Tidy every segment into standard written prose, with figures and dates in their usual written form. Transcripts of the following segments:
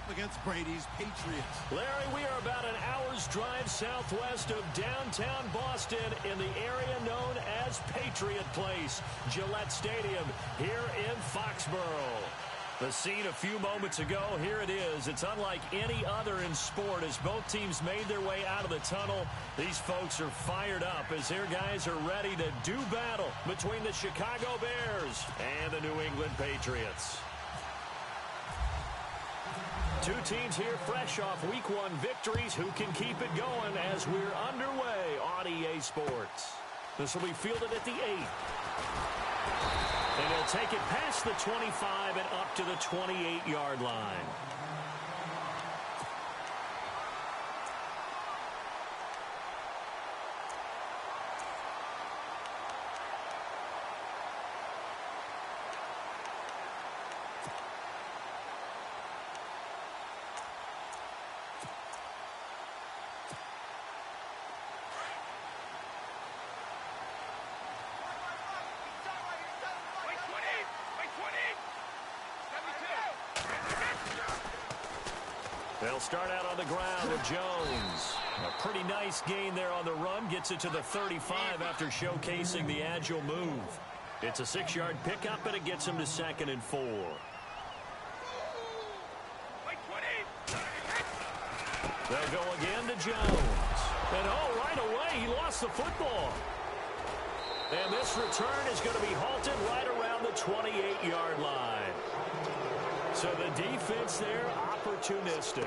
up against Brady's Patriots. Larry, we are about an hour's drive southwest of downtown Boston in the area known as Patriot Place, Gillette Stadium, here in Foxborough. The scene a few moments ago, here it is. It's unlike any other in sport as both teams made their way out of the tunnel. These folks are fired up as their guys are ready to do battle between the Chicago Bears and the New England Patriots. Two teams here fresh off Week 1 victories. Who can keep it going as we're underway on EA Sports? This will be fielded at the 8. And he'll take it past the 25 and up to the 28-yard line. They'll start out on the ground with Jones. A pretty nice gain there on the run. Gets it to the 35 after showcasing the agile move. It's a 6-yard pickup, and it gets him to 2nd and 4. They'll go again to Jones. And right away, he lost the football. And this return is going to be halted right around the 28-yard line. So the defense there, opportunistic.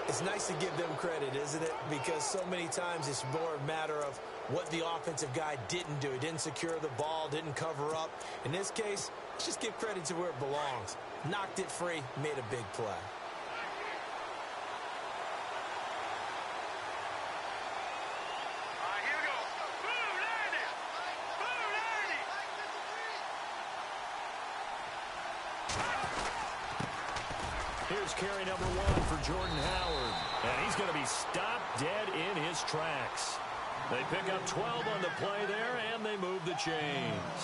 It's nice to give them credit, isn't it? Because so many times it's more a matter of what the offensive guy didn't do. He didn't secure the ball, didn't cover up. In this case, let's just give credit to where it belongs. Knocked it free, made a big play. Here's carry number 1 for Jordan Howard. And he's going to be stopped dead in his tracks. They pick up 12 on the play there, and they move the chains.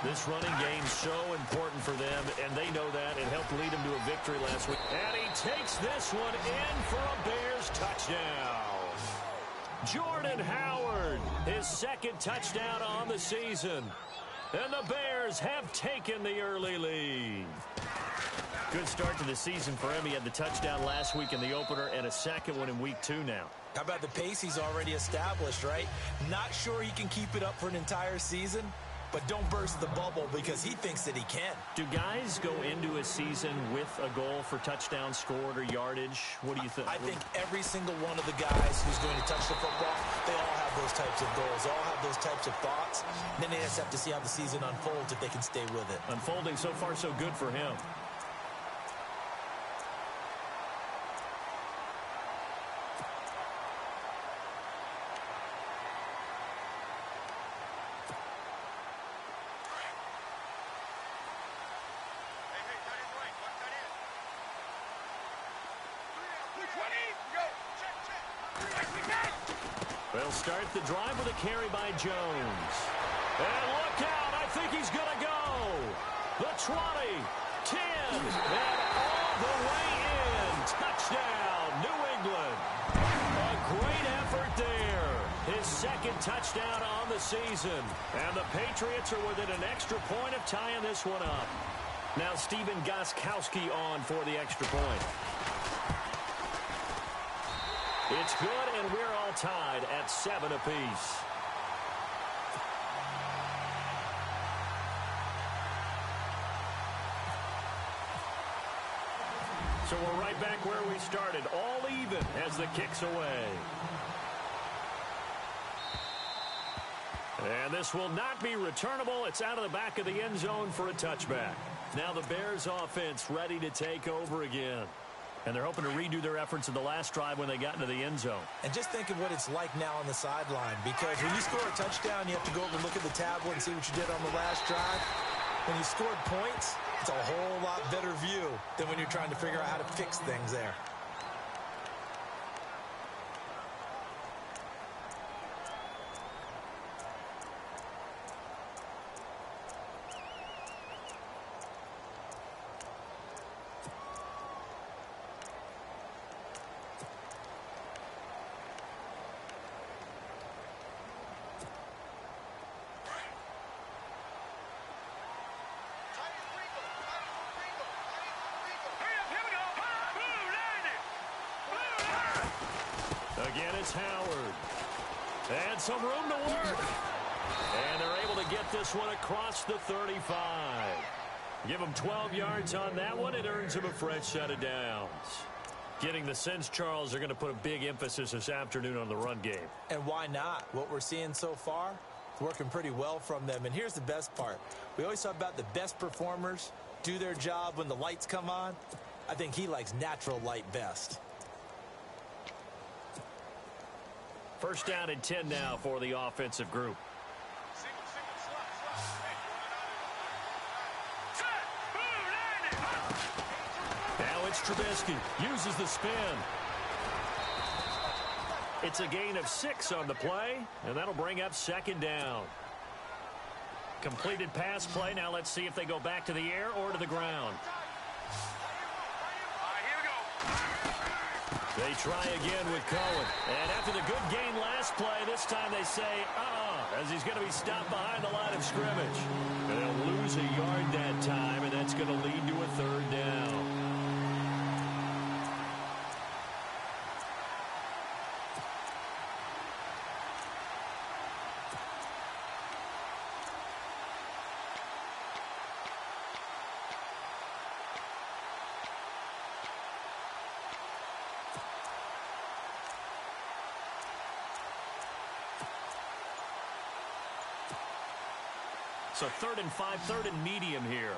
This running game's so important for them, and they know that. It helped lead them to a victory last week. And he takes this one in for a Bears touchdown. Jordan Howard, his 2nd touchdown on the season. And the Bears have taken the early lead. Good start to the season for him. He had the touchdown last week in the opener and a 2nd one in Week 2 now. How about the pace he's already established, right? Not sure he can keep it up for an entire season, but don't burst the bubble because he thinks that he can. Do guys go into a season with a goal for touchdowns scored or yardage? What do you think? I think every single one of the guys who's going to touch the football, they all have those types of goals. They all have those types of thoughts. Then they just have to see how the season unfolds if they can stay with it. Unfolding so far so good for him. They'll start the drive with a carry by Jones. And look out, I think he's going to go. The 20, 10, and all the way in. Touchdown, New England. A great effort there. His 2nd touchdown on the season. And the Patriots are within an extra point of tying this one up. Now Stephen Gostkowski on for the extra point. It's good, and we're all tied at 7 apiece. So we're right back where we started, all even as the kick's away. And this will not be returnable. It's out of the back of the end zone for a touchback. Now the Bears offense ready to take over again. And they're hoping to redo their efforts in the last drive when they got into the end zone. And just think of what it's like now on the sideline. Because when you score a touchdown, you have to go over and look at the tablet and see what you did on the last drive. When you scored points, it's a whole lot better view than when you're trying to figure out how to fix things there. Again, it's Howard. And some room to work. And they're able to get this one across the 35. Give them 12 yards on that one. It earns them a fresh set of downs. Getting the sense, Charles, they're going to put a big emphasis this afternoon on the run game. And why not? What we're seeing so far, it's working pretty well from them. And here's the best part. We always talk about the best performers do their job when the lights come on. I think he likes natural light best. First down and 10 now for the offensive group. Now it's Trubisky. Uses the spin. It's a gain of 6 on the play, and that'll bring up second down. Completed pass play. Now let's see if they go back to the air or to the ground. They try again with Cohen. And after the good gain last play, this time they say, as he's going to be stopped behind the line of scrimmage. And they'll lose a yard that time, and that's going to lead to a third down. So 3rd and 5, 3rd and medium here.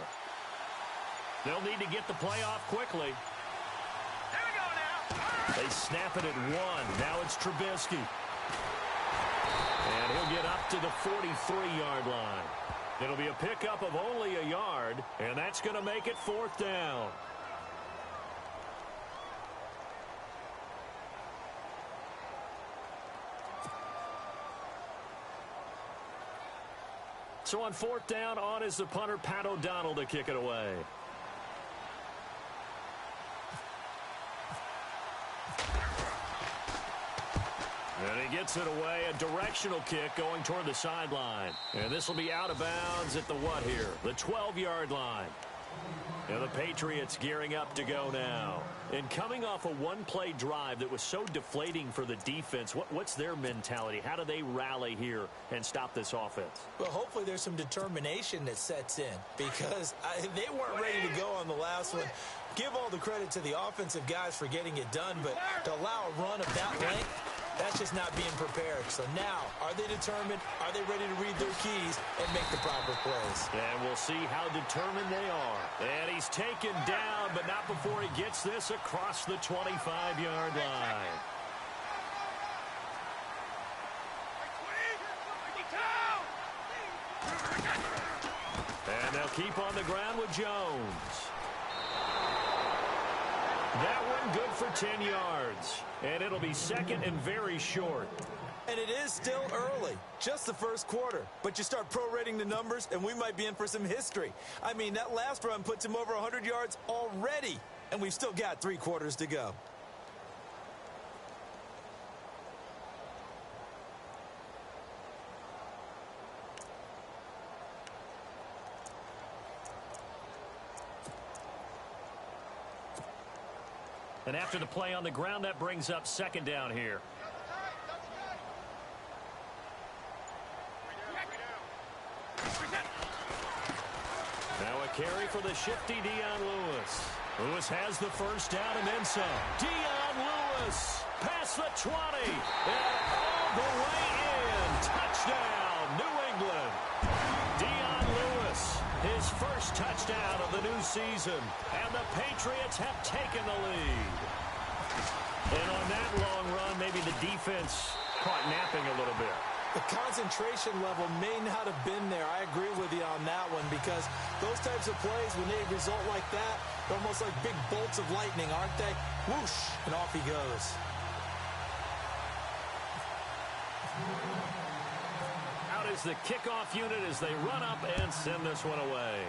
They'll need to get the play off quickly. Here we go now. They snap it at 1. Now it's Trubisky. And he'll get up to the 43-yard line. It'll be a pickup of only a yard, and that's going to make it 4th down. So on 4th down, on is the punter, Pat O'Donnell, to kick it away. And he gets it away, a directional kick going toward the sideline. And this will be out of bounds at the what here? The 12-yard line. And the Patriots gearing up to go now. And coming off a one-play drive that was so deflating for the defense, what's their mentality? How do they rally here and stop this offense? Well, hopefully there's some determination that sets in because they weren't ready to go on the last one. Give all the credit to the offensive guys for getting it done, but to allow a run of that length, that's just not being prepared. So now, are they determined? Are they ready to read their keys and make the proper plays? And we'll see how determined they are. And he's taken down, but not before he gets this across the 25-yard line. And they'll keep on the ground with Jones. That one good for 10 yards. And it'll be 2nd and very short. And it is still early, just the first quarter. But you start prorating the numbers, and we might be in for some history. I mean, that last run puts him over 100 yards already, and we've still got 3 quarters to go. And after the play on the ground, that brings up 2nd down here. Now a carry for the shifty Dion Lewis. Lewis has the first down and then some. Dion Lewis past the 20 and all the way in. Touchdown, New England. Dion Lewis, his first touchdown of the new season. And the Patriots have taken the lead. And on that long run, maybe the defense caught napping a little bit. The concentration level may not have been there. I agree with you on that one because those types of plays, when they result like that, they're almost like big bolts of lightning, aren't they? Whoosh, and off he goes. Out is the kickoff unit as they run up and send this one away.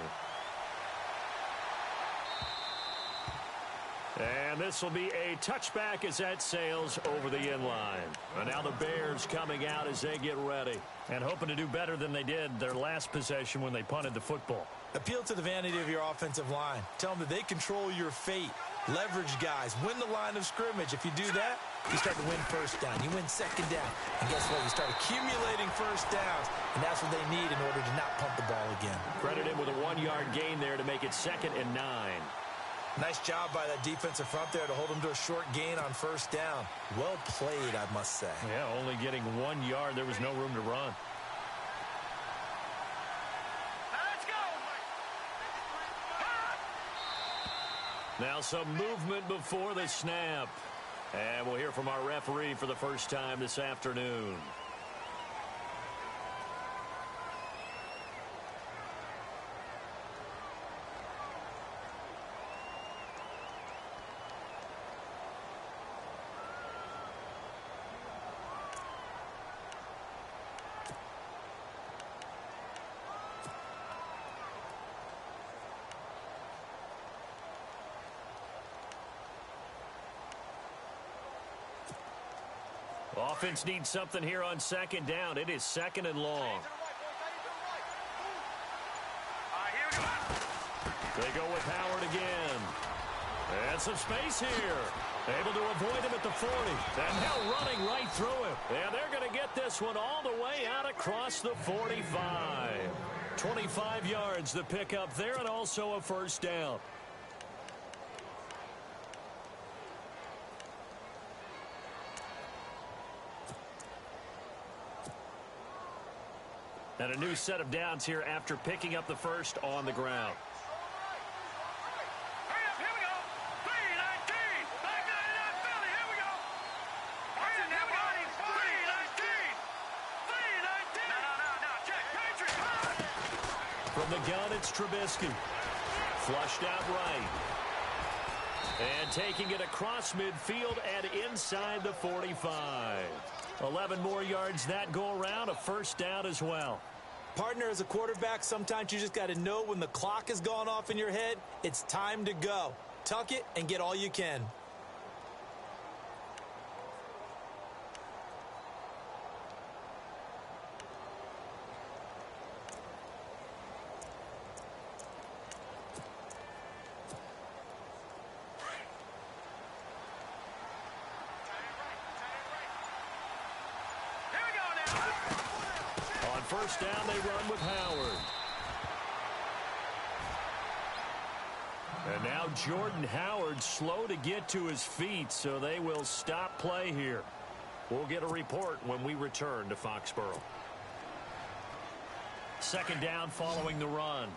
And this will be a touchback as that sails over the end line. And now the Bears coming out as they get ready and hoping to do better than they did their last possession when they punted the football. Appeal to the vanity of your offensive line. Tell them that they control your fate. Leverage guys. Win the line of scrimmage. If you do that, you start to win first down. You win second down. And guess what? You start accumulating first downs, and that's what they need in order to not punt the ball again. Credit him with a 1-yard gain there to make it 2nd and 9. Nice job by that defensive front there to hold them to a short gain on first down. Well played, I must say. Yeah, only getting 1 yard. There was no room to run. Let's go. Now some movement before the snap. And we'll hear from our referee for the first time this afternoon. Offense needs something here on 2nd down. It is 2nd and long. They go with Howard again. And some space here. Able to avoid him at the 40. And now running right through him. And they're going to get this one all the way out across the 45. 25 yards the pickup there, and also a first down. And a new set of downs here after picking up the first on the ground. Hurry up, here we go. 3-19. Back to that Philly, here we go. Hurry up, here we go. 3-19. 3-19. No, check. Patriots. From the gun, it's Trubisky. Flushed out right. And taking it across midfield and inside the 45. 11 more yards that go around, a first down as well. Partner, as a quarterback, sometimes you just got to know when the clock has gone off in your head, it's time to go. Tuck it and get all you can. First down, they run with Howard. And now Jordan Howard slow to get to his feet, so they will stop play here. We'll get a report when we return to Foxborough. 2nd down following the run.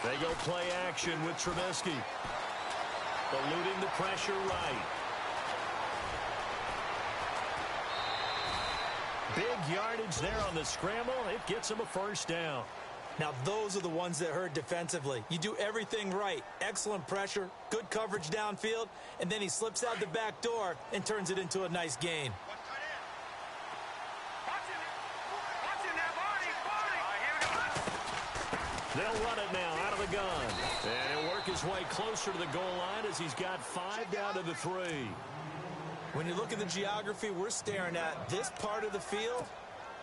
They go play action with Trubisky. Eluding the pressure right. Big yardage there on the scramble. It gets him a first down. Now, those are the ones that hurt defensively. You do everything right. Excellent pressure, good coverage downfield, and then he slips out the back door and turns it into a nice gain. They'll run it now out of the gun. And he'll work his way closer to the goal line as he's got 5 down to the 3. When you look at the geography we're staring at, this part of the field,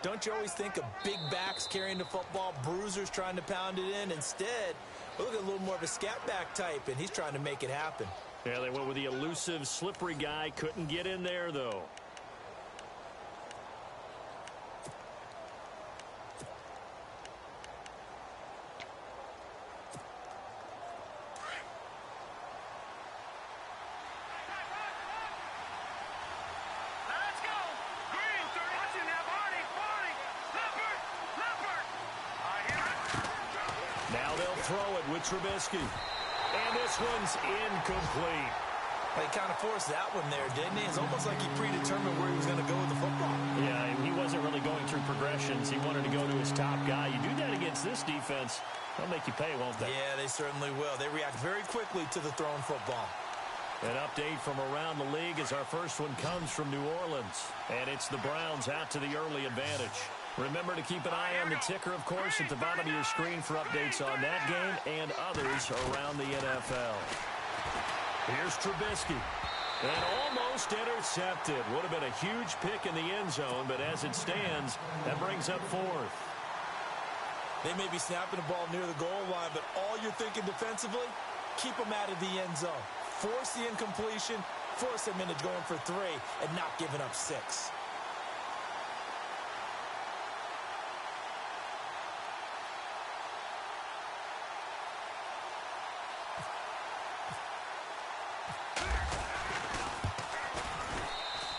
don't you always think of big backs carrying the football, bruisers trying to pound it in? Instead, look at a little more of a scat back type, and he's trying to make it happen. Yeah, they went with the elusive, slippery guy. Couldn't get in there, though. Trubisky. And this one's incomplete. Well, he kind of forced that one there, didn't he? It's almost like he predetermined where he was going to go with the football. Yeah, he wasn't really going through progressions. He wanted to go to his top guy. You do that against this defense, they'll make you pay, won't they? Yeah, they certainly will. They react very quickly to the thrown football. An update from around the league as our first one comes from New Orleans. And it's the Browns out to the early advantage. Remember to keep an eye on the ticker, of course, at the bottom of your screen for updates on that game and others around the NFL. Here's Trubisky. And almost intercepted. Would have been a huge pick in the end zone, but as it stands, that brings up fourth. They may be snapping the ball near the goal line, but all you're thinking defensively, keep them out of the end zone. Force the incompletion, force them into going for 3, and not giving up 6.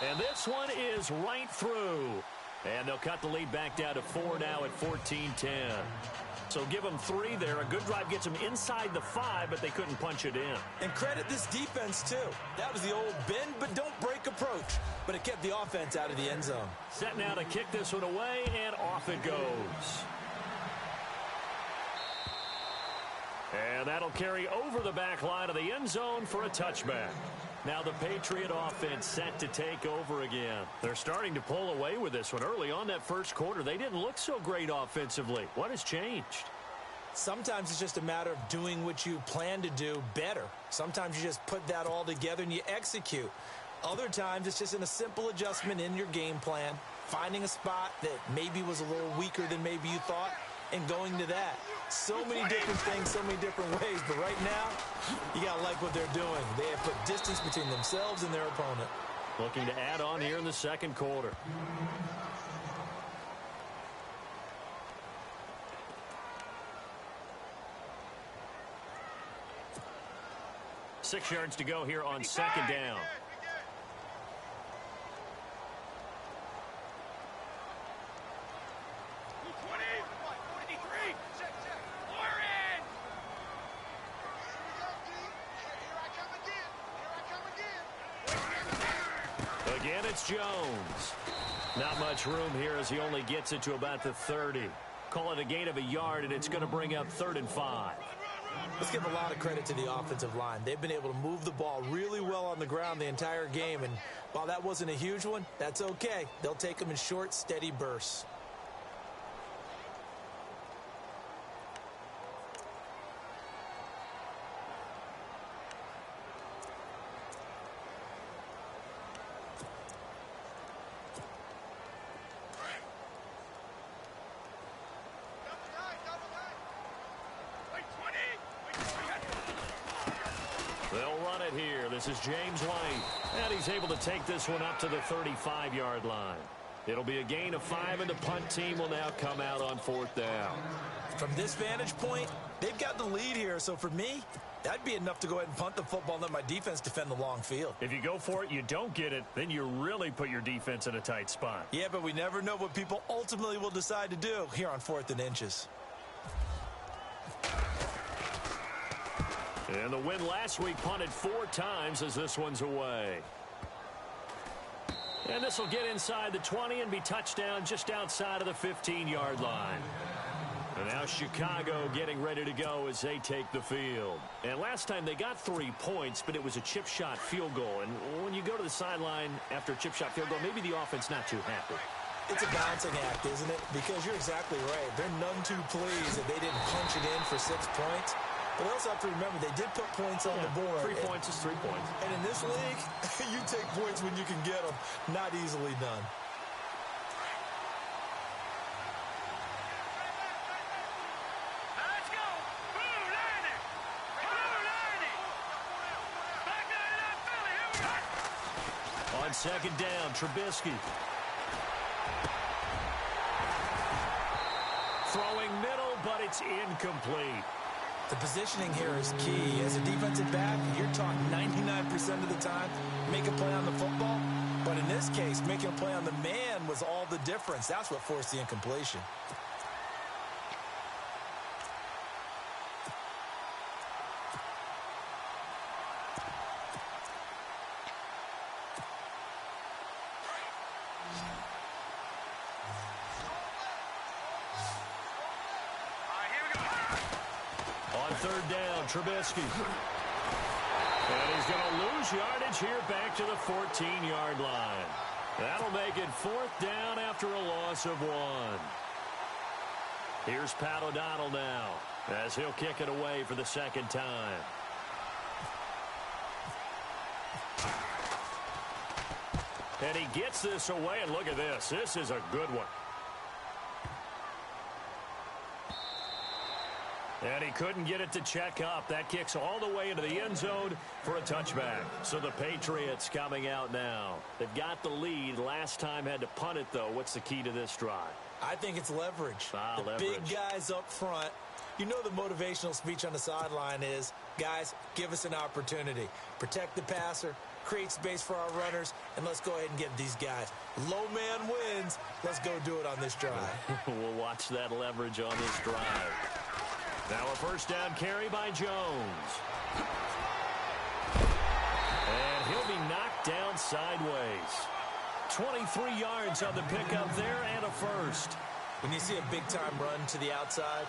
And this one is right through. And they'll cut the lead back down to 4 now at 14-10. So give them 3 there. A good drive gets them inside the 5, but they couldn't punch it in. And credit this defense, too. That was the old bend but don't break approach. But it kept the offense out of the end zone. Set now to kick this one away, and off it goes. And that'll carry over the back line of the end zone for a touchback. Now the Patriot offense set to take over again. They're starting to pull away with this one. Early on that first quarter, they didn't look so great offensively. What has changed? Sometimes it's just a matter of doing what you plan to do better. Sometimes you just put that all together and you execute. Other times it's just in a simple adjustment in your game plan, finding a spot that maybe was a little weaker than maybe you thought, and going to that. So many different things, so many different ways. But right now, you got to like what they're doing. They have put distance between themselves and their opponent. Looking to add on here in the second quarter. Six yards to go here on second down. Again, it's Jones. Not much room here as he only gets it to about the 30. Call it a gain of a yard, and it's going to bring up 3rd and 5. Let's give a lot of credit to the offensive line. They've been able to move the ball really well on the ground the entire game, and while that wasn't a huge one, that's okay. They'll take them in short, steady bursts. They'll run it here. This is James White. And he's able to take this one up to the 35-yard line. It'll be a gain of 5, and the punt team will now come out on 4th down. From this vantage point, they've got the lead here. So for me, that'd be enough to go ahead and punt the football and let my defense defend the long field. If you go for it, you don't get it, then you really put your defense in a tight spot. Yeah, but we never know what people ultimately will decide to do here on 4th and inches. And the win last week punted 4 times as this one's away. And this will get inside the 20 and be touchdown just outside of the 15-yard line. And now Chicago getting ready to go as they take the field. And last time they got 3 points, but it was a chip shot field goal. And when you go to the sideline after a chip shot field goal, maybe the offense not too happy. It's a balancing act, isn't it? Because you're exactly right. They're none too pleased that they didn't punch it in for 6 points. But they also have to remember they did put points on the board. 3 points is 3 points. And in this league, you take points when you can get them. Not easily done. Let's go. Blue lining. Blue lining. Back line it up, Philly. Here we go. On second down, Trubisky. Throwing middle, but it's incomplete. The positioning here is key. As a defensive back, you're taught 99% of the time, make a play on the football. But in this case, making a play on the man was all the difference. That's what forced the incompletion. Third down, Trubisky. And he's going to lose yardage here back to the 14-yard line. That'll make it 4th down after a loss of 1. Here's Pat O'Donnell now as he'll kick it away for the second time. And he gets this away, and look at this. This is a good one. And he couldn't get it to check up. That kicks all the way into the end zone for a touchback. So the Patriots coming out now. They've got the lead. Last time had to punt it, though. What's the key to this drive? I think it's leverage. Leverage. Big guys up front. You know the motivational speech on the sideline is, guys, give us an opportunity. Protect the passer, create space for our runners, and let's go ahead and get these guys. Low man wins. Let's go do it on this drive. We'll watch that leverage on this drive. Now a first down carry by Jones. And he'll be knocked down sideways. 23 yards on the pickup there and a first. When you see a big-time run to the outside,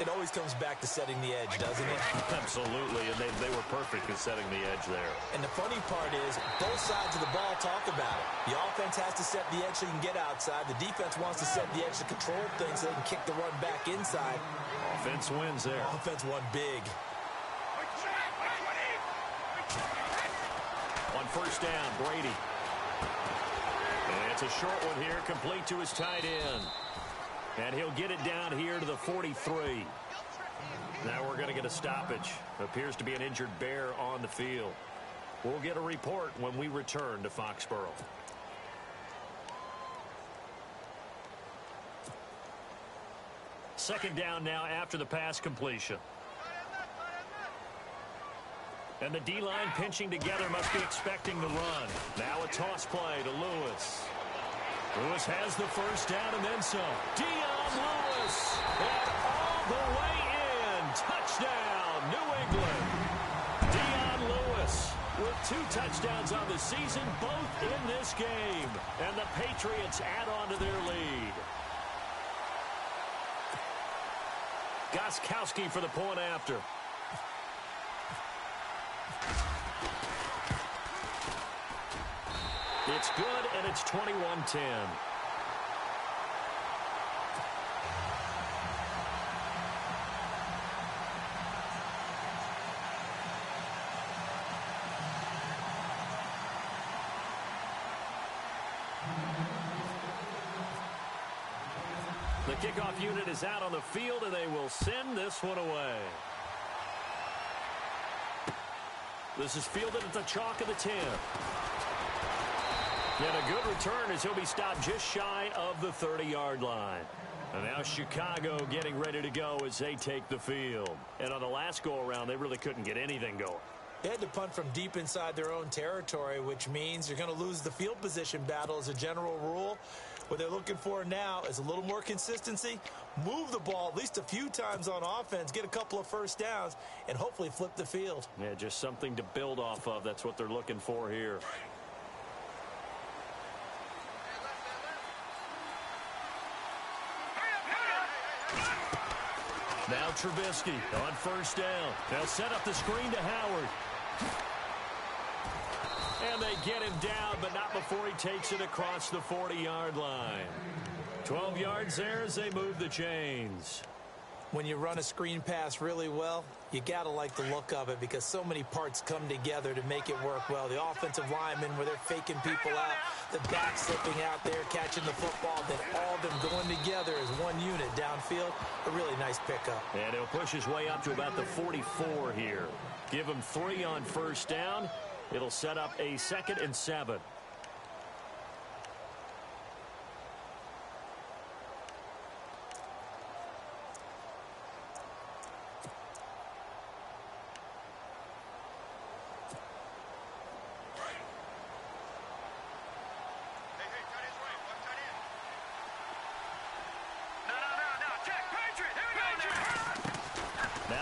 it always comes back to setting the edge, doesn't it? Absolutely, and they were perfect at setting the edge there. And the funny part is, both sides of the ball talk about it. The offense has to set the edge so you can get outside. The defense wants to set the edge to control things so they can kick the run back inside. Offense wins there. Offense won big. On first down, Brady. And it's a short one here, complete to his tight end. And he'll get it down here to the 43. Now we're going to get a stoppage. Appears to be an injured Bear on the field. We'll get a report when we return to Foxborough. Second down now after the pass completion. And the D-line pinching together, must be expecting the run. Now a toss play to Lewis. Lewis has the first down and then some. Dion Lewis, and all the way in. Touchdown, New England. Dion Lewis with 2 touchdowns on the season, both in this game. And the Patriots add on to their lead. Gostkowski for the point after. It's good, and it's 21-10. The kickoff unit is out on the field, and they will send this one away. This is fielded at the chalk of the 10. And a good return as he'll be stopped just shy of the 30-yard line. And now Chicago getting ready to go as they take the field. And on the last go-around, they really couldn't get anything going. They had to punt from deep inside their own territory, which means you're going to lose the field position battle as a general rule. What they're looking for now is a little more consistency, move the ball at least a few times on offense, get a couple of first downs, and hopefully flip the field. Yeah, just something to build off of. That's what they're looking for here. Now Trubisky on first down. They'll set up the screen to Howard. And they get him down, but not before he takes it across the 40-yard line. 12 yards there as they move the chains. When you run a screen pass really well, you got to like the look of it because so many parts come together to make it work well. The offensive linemen where they're faking people out, the back slipping out there, catching the football, then all of them going together as one unit downfield. A really nice pickup. And he'll push his way up to about the 44 here. Give him 3 on first down. It'll set up a 2nd and 7.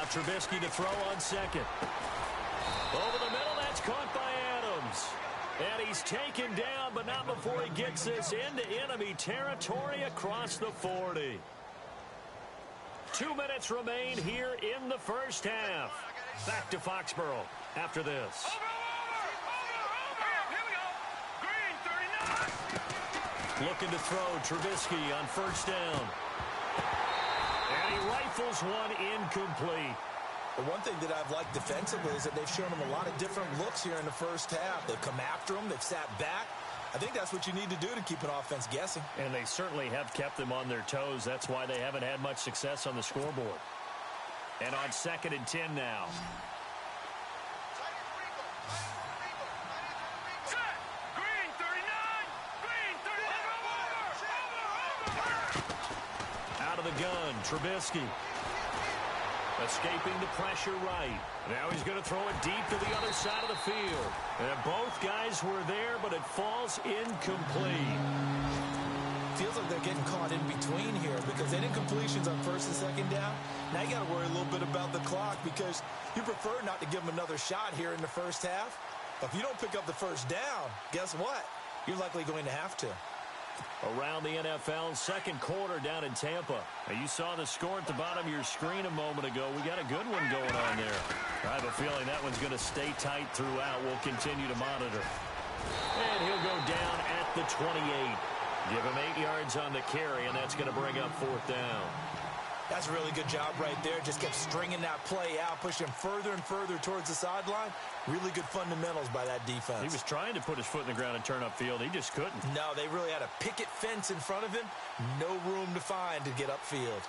Trubisky to throw on second. Over the middle, that's caught by Adams. And he's taken down, but not before he gets this into enemy territory across the 40. 2 minutes remain here in the first half. Back to Foxborough after this. Looking to throw, Trubisky on first down. And he rifles one incomplete. The one thing that I've liked defensively is that they've shown him a lot of different looks here in the first half. They've come after him. They've sat back. I think that's what you need to do to keep an offense guessing. And they certainly have kept them on their toes. That's why they haven't had much success on the scoreboard. And on 2nd and 10 now. Green 39. Green 39. Out of the gun, Trubisky. Escaping the pressure right. Now he's going to throw it deep to the other side of the field. And both guys were there, but it falls incomplete. Feels like they're getting caught in between here because they didn't completions on 1st and 2nd down. Now you got to worry a little bit about the clock because you prefer not to give them another shot here in the 1st half. But if you don't pick up the 1st down, guess what? You're likely going to have to. Around the NFL, 2nd quarter down in Tampa. Now, you saw the score at the bottom of your screen a moment ago. We got a good one going on there. I have a feeling that one's going to stay tight throughout. We'll continue to monitor. And he'll go down at the 28. Give him 8 yards on the carry, and that's going to bring up 4th down. That's a really good job right there. Just kept stringing that play out, pushing further and further towards the sideline. Really good fundamentals by that defense. He was trying to put his foot in the ground and turn upfield. He just couldn't. No, they really had a picket fence in front of him. No room to find to get upfield.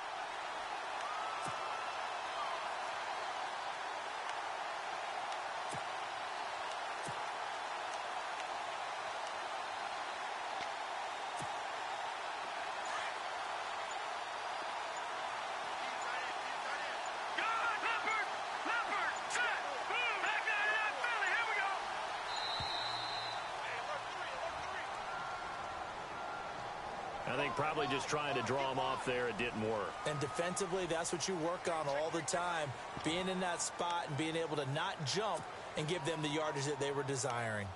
I think probably just trying to draw him off there, it didn't work. And defensively, that's what you work on all the time. Being in that spot and being able to not jump and give them the yardage that they were desiring.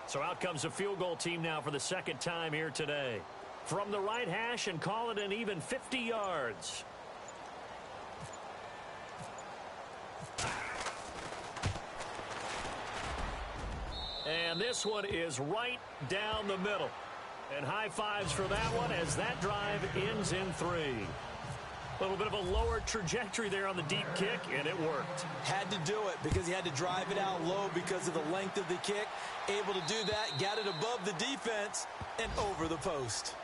So out comes the field goal team now for the 2nd time here today. From the right hash and call it an even 50 yards. And this one is right down the middle. And high fives for that one as that drive ends in 3. A little bit of a lower trajectory there on the deep kick, and it worked. Had to do it because he had to drive it out low because of the length of the kick. Able to do that, got it above the defense, and over the post.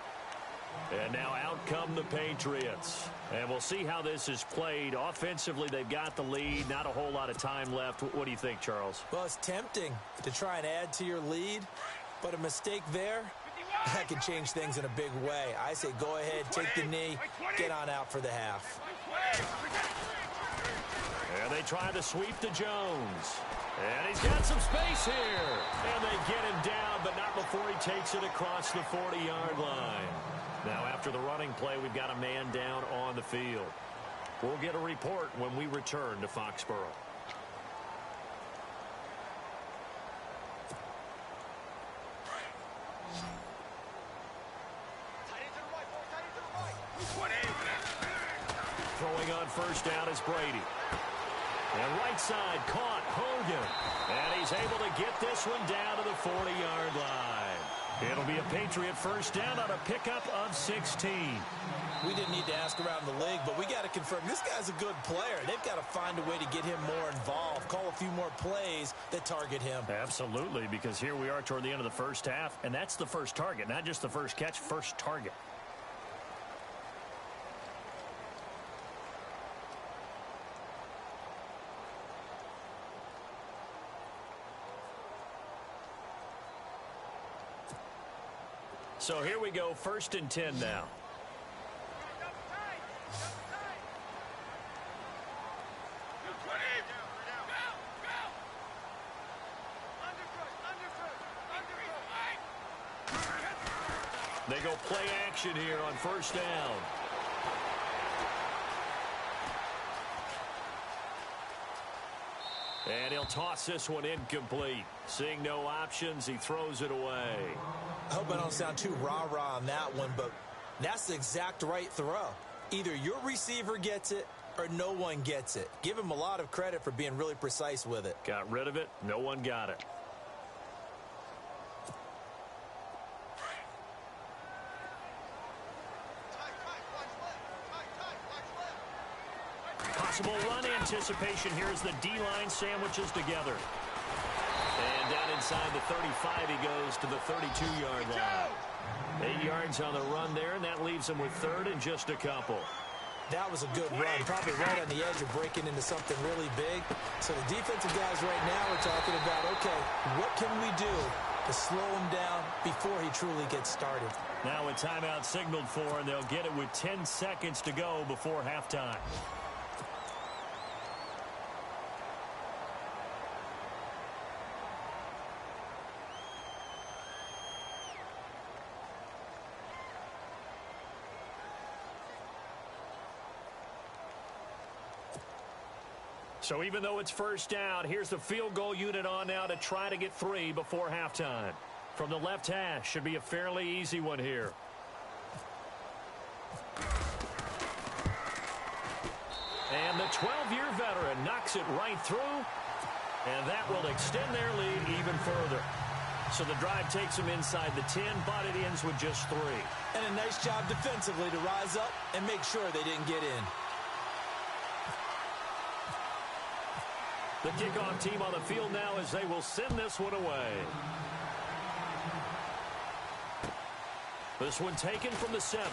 And now out come the Patriots. And we'll see how this is played. Offensively, they've got the lead. Not a whole lot of time left. What do you think, Charles? Well, it's tempting to try and add to your lead, but a mistake there, that could change things in a big way. I say go ahead, take the knee, get on out for the half. And they try to sweep to Jones. And he's got some space here. And they get him down, but not before he takes it across the 40-yard line. Now, after the running play, we've got a man down on the field. We'll get a report when we return to Foxborough. Throwing on 1st down is Brady. And right side caught Hogan. And he's able to get this one down to the 40-yard line. It'll be a Patriot 1st down on a pickup of 16. We didn't need to ask around the league, but we got to confirm this guy's a good player. They've got to find a way to get him more involved, call a few more plays that target him. Absolutely, because here we are toward the end of the 1st half, and that's the first target, not just the first catch, first target. So here we go, 1st and 10 now. They go play action here on 1st down. And he'll toss this one incomplete. Seeing no options, he throws it away. I hope I don't sound too rah-rah on that one, but that's the exact right throw. Either your receiver gets it or no one gets it. Give him a lot of credit for being really precise with it. Got rid of it. No one got it. Possible run anticipation here as the D-line sandwiches together. And down inside the 35, he goes to the 32-yard line. 8 yards on the run there, and that leaves him with third and just a couple. That was a good run, probably right on the edge of breaking into something really big. So the defensive guys right now are talking about, okay, what can we do to slow him down before he truly gets started? Now a timeout signaled for, and they'll get it with 10 seconds to go before halftime. So even though it's first down, here's the field goal unit on now to try to get 3 before halftime. From the left hash, should be a fairly easy one here. And the 12-year veteran knocks it right through, and that will extend their lead even further. So the drive takes them inside the 10, but it ends with just 3. And a nice job defensively to rise up and make sure they didn't get in. The kickoff team on the field now as they will send this one away. This one taken from the 7.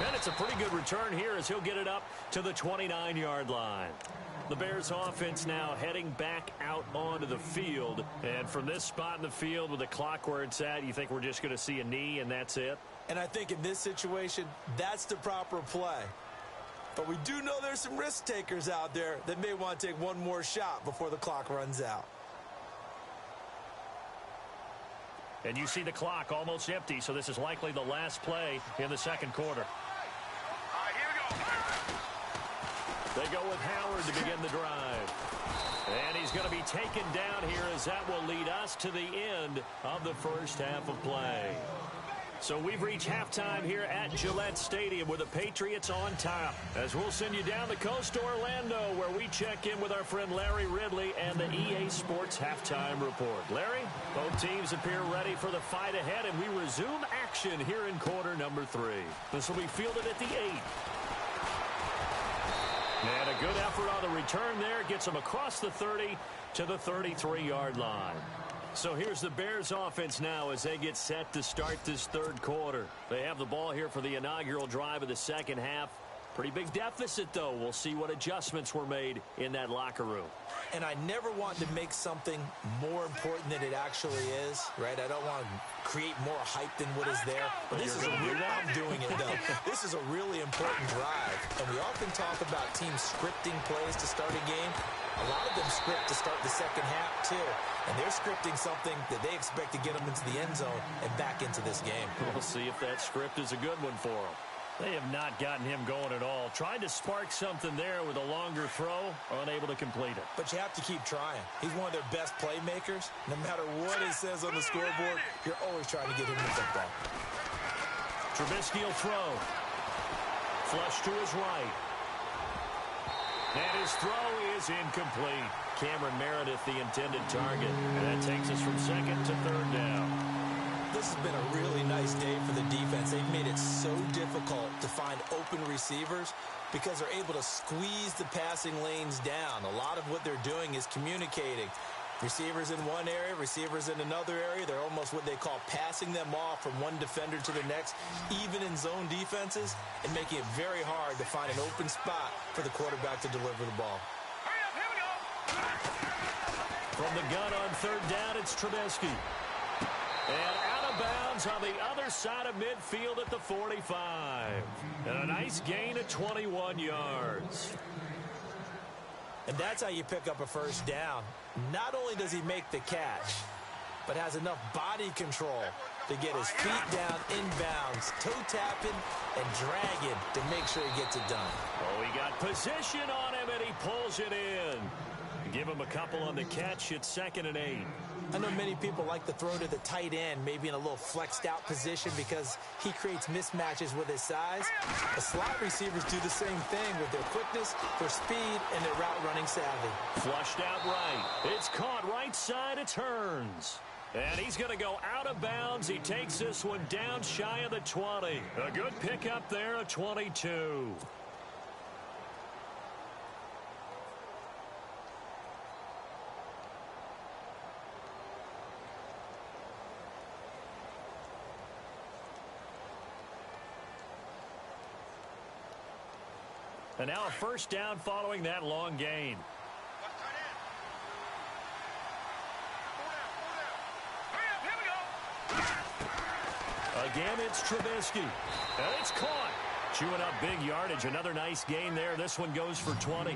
And it's a pretty good return here as he'll get it up to the 29-yard line. The Bears offense now heading back out onto the field. And from this spot in the field with the clock where it's at, you think we're just going to see a knee and that's it? And I think in this situation, that's the proper play. But we do know there's some risk takers out there that may want to take one more shot before the clock runs out. And you see the clock almost empty, so this is likely the last play in the second quarter. All right, here we go. They go with Howard to begin the drive. And he's going to be taken down here as that will lead us to the end of the first half of play. So we've reached halftime here at Gillette Stadium with the Patriots on top. As we'll send you down the coast to Orlando where we check in with our friend Larry Ridley and the EA Sports Halftime Report. Larry, both teams appear ready for the fight ahead, and we resume action here in quarter number 3. This will be fielded at the 8. And a good effort on the return there. Gets them across the 30 to the 33-yard line. So here's the Bears offense now as they get set to start this third quarter. They have the ball here for the inaugural drive of the second half. Pretty big deficit, though. We'll see what adjustments were made in that locker room. And I never want to make something more important than it actually is, right? I don't want to create more hype than what is there. But this is I'm doing it, though. This is a really important drive. And we often talk about teams scripting plays to start a game. A lot of them script to start the second half, too. And they're scripting something that they expect to get them into the end zone and back into this game. We'll see if that script is a good one for them. They have not gotten him going at all. Tried to spark something there with a longer throw, unable to complete it. But you have to keep trying. He's one of their best playmakers. No matter what it says on the scoreboard, you're always trying to get him the football. Trubisky will throw. Flush to his right. And his throw is incomplete. Cameron Meredith, the intended target. And that takes us from second to third down. This has been a really nice day for the defense. They've made it so difficult to find open receivers because they're able to squeeze the passing lanes down. A lot of what they're doing is communicating. Receivers in one area, receivers in another area. They're almost what they call passing them off from one defender to the next, even in zone defenses, and making it very hard to find an open spot for the quarterback to deliver the ball. Hurry up, here we go. From the gun on third down, it's Trubisky. And out of bounds on the other side of midfield at the 45. And a nice gain of 21 yards. And that's how you pick up a first down. Not only does he make the catch, but has enough body control to get his feet down inbounds, toe tapping and dragging to make sure he gets it done. Oh, he got position on him and he pulls it in. Give him a couple on the catch. It's 2nd and 8. I know many people like to throw to the tight end, maybe in a little flexed out position because he creates mismatches with his size. The slot receivers do the same thing with their quickness, their speed, and their route running savvy. Flushed out right. It's caught right side. It turns. And he's going to go out of bounds. He takes this one down shy of the 20. A good pickup there, a 22. And now a first down following that long gain. Again, it's Trubisky. And it's caught. Chewing up big yardage. Another nice gain there. This one goes for 20.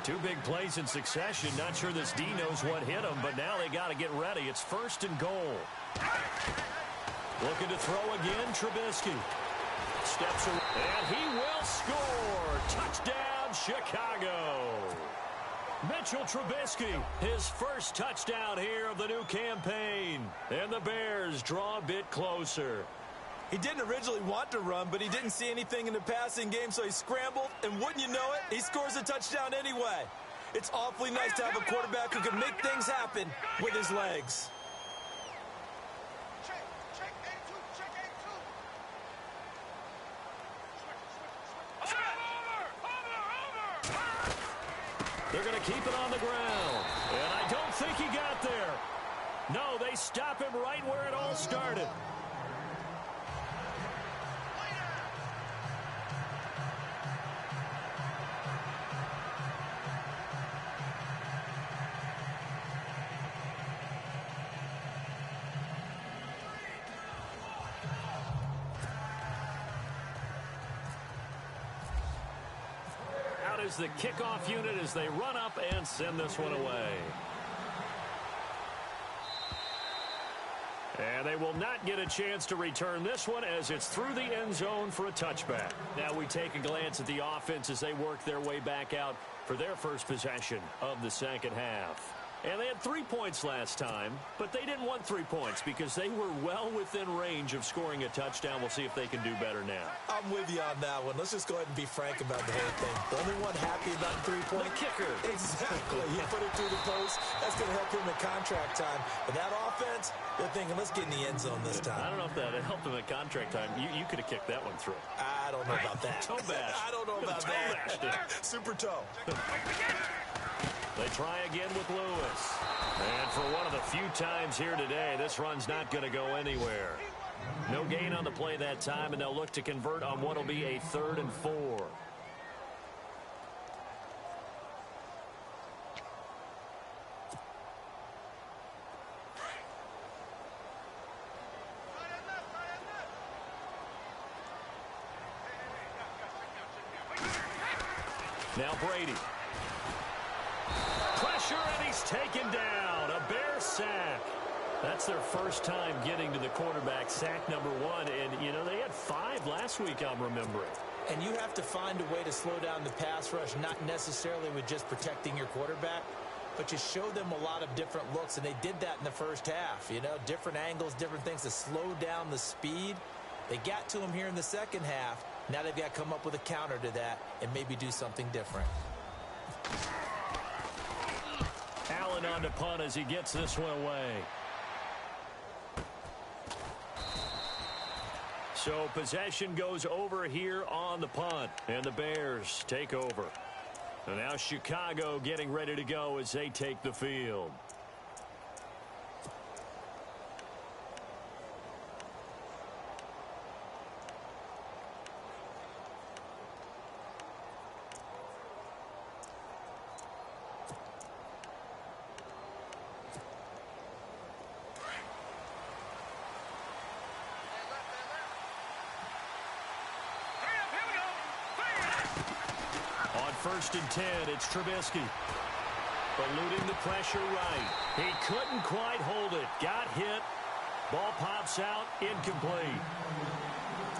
2 big plays in succession. Not sure this D knows what hit him, but now they got to get ready. It's 1st and goal. Looking to throw again, Trubisky. Steps around, and he will score. Touchdown, Chicago. Mitchell Trubisky, his first touchdown here of the new campaign. And the Bears draw a bit closer. He didn't originally want to run, but he didn't see anything in the passing game, so he scrambled, and wouldn't you know it, he scores a touchdown anyway. It's awfully nice to have a quarterback who can make things happen with his legs. They're going to keep it on the ground. And I don't think he got there. No, they stop him right where it all started. Is the kickoff unit as they run up and send this one away. And they will not get a chance to return this one as it's through the end zone for a touchback. Now we take a glance at the offense as they work their way back out for their first possession of the second half. And they had 3 points last time, but they didn't want 3 points because they were well within range of scoring a touchdown. We'll see if they can do better now. I'm with you on that one. Let's just go ahead and be frank about the whole thing. The only one happy about 3-point. The kicker. Exactly. You put it through the post. That's going to help him in contract time. But that offense, they're thinking, let's get in the end zone this time. I don't know if that helped him at contract time. You could have kicked that one through. I don't know about that. Toe bash. I don't know about that. Super toe. They try again with Lewis. And for one of the few times here today, this run's not going to go anywhere. No gain on the play that time, and they'll look to convert on what will be a 3rd and 4. Now Brady. Pressure, and he's taken down. A Bear sack. That's their first time getting to the quarterback, sack number 1. And, you know, they had 5 last week, I'm remembering. And you have to find a way to slow down the pass rush, not necessarily with just protecting your quarterback, but you show them a lot of different looks, and they did that in the first half. You know, different angles, different things to slow down the speed. They got to him here in the second half. Now they've got to come up with a counter to that and maybe do something different. Allen on to punt as he gets this one away. So possession goes over here on the punt, and the Bears take over. And now Chicago getting ready to go as they take the field. First and 10, it's Trubisky. Eluding the pressure right. He couldn't quite hold it. Got hit. Ball pops out. Incomplete.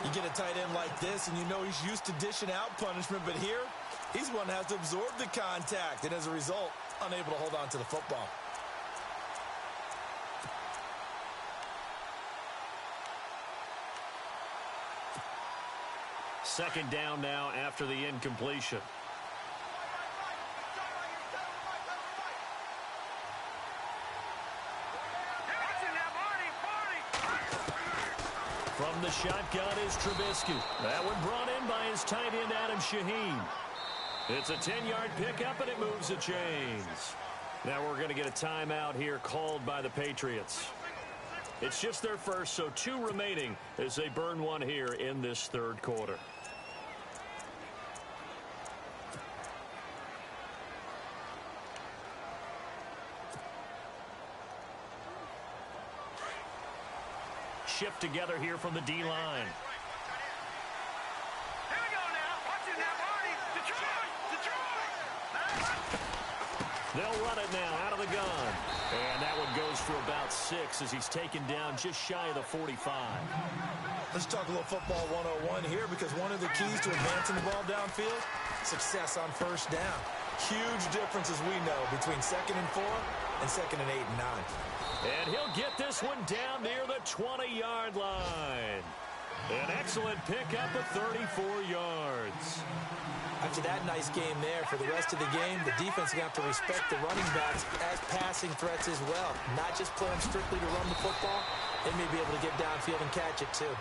You get a tight end like this, and you know he's used to dishing out punishment, but here, he's one that has to absorb the contact. And as a result, unable to hold on to the football. Second down now after the incompletion. From the shotgun is Trubisky. That one brought in by his tight end, Adam Shaheen. It's a 10-yard pickup, and it moves the chains. Now we're going to get a timeout here called by the Patriots. It's just their first, so 2 remaining as they burn one here in this third quarter. Shift together here from the D-line. Here we go now. Watch it now, Marty. Detroit. They'll run it now out of the gun. And that one goes for about 6 as he's taken down just shy of the 45. Let's talk a little football 101 here, because one of the keys to advancing the ball downfield, success on first down. Huge difference, as we know, between 2nd and 4 and 2nd and 8 and 9. And he'll get this one down near the 20-yard line. An excellent pickup of 34 yards. After that nice game there, for the rest of the game, the defense is going to have to respect the running backs as passing threats as well. Not just play them strictly to run the football. They may be able to get downfield and catch it too.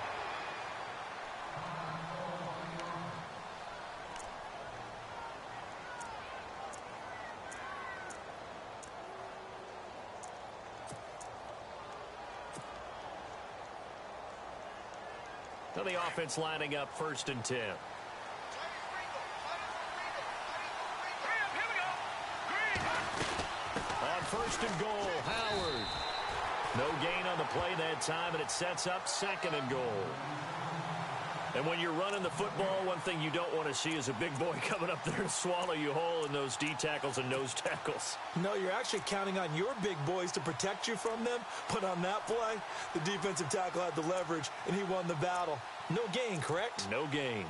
So the offense lining up 1st and 10. On 1st and goal, Howard. No gain on the play that time, and it sets up 2nd and goal. And when you're running the football, one thing you don't want to see is a big boy coming up there to swallow you whole in those D tackles and nose tackles. No, you're actually counting on your big boys to protect you from them. But on that play, the defensive tackle had the leverage, and he won the battle. No gain, correct? No gain.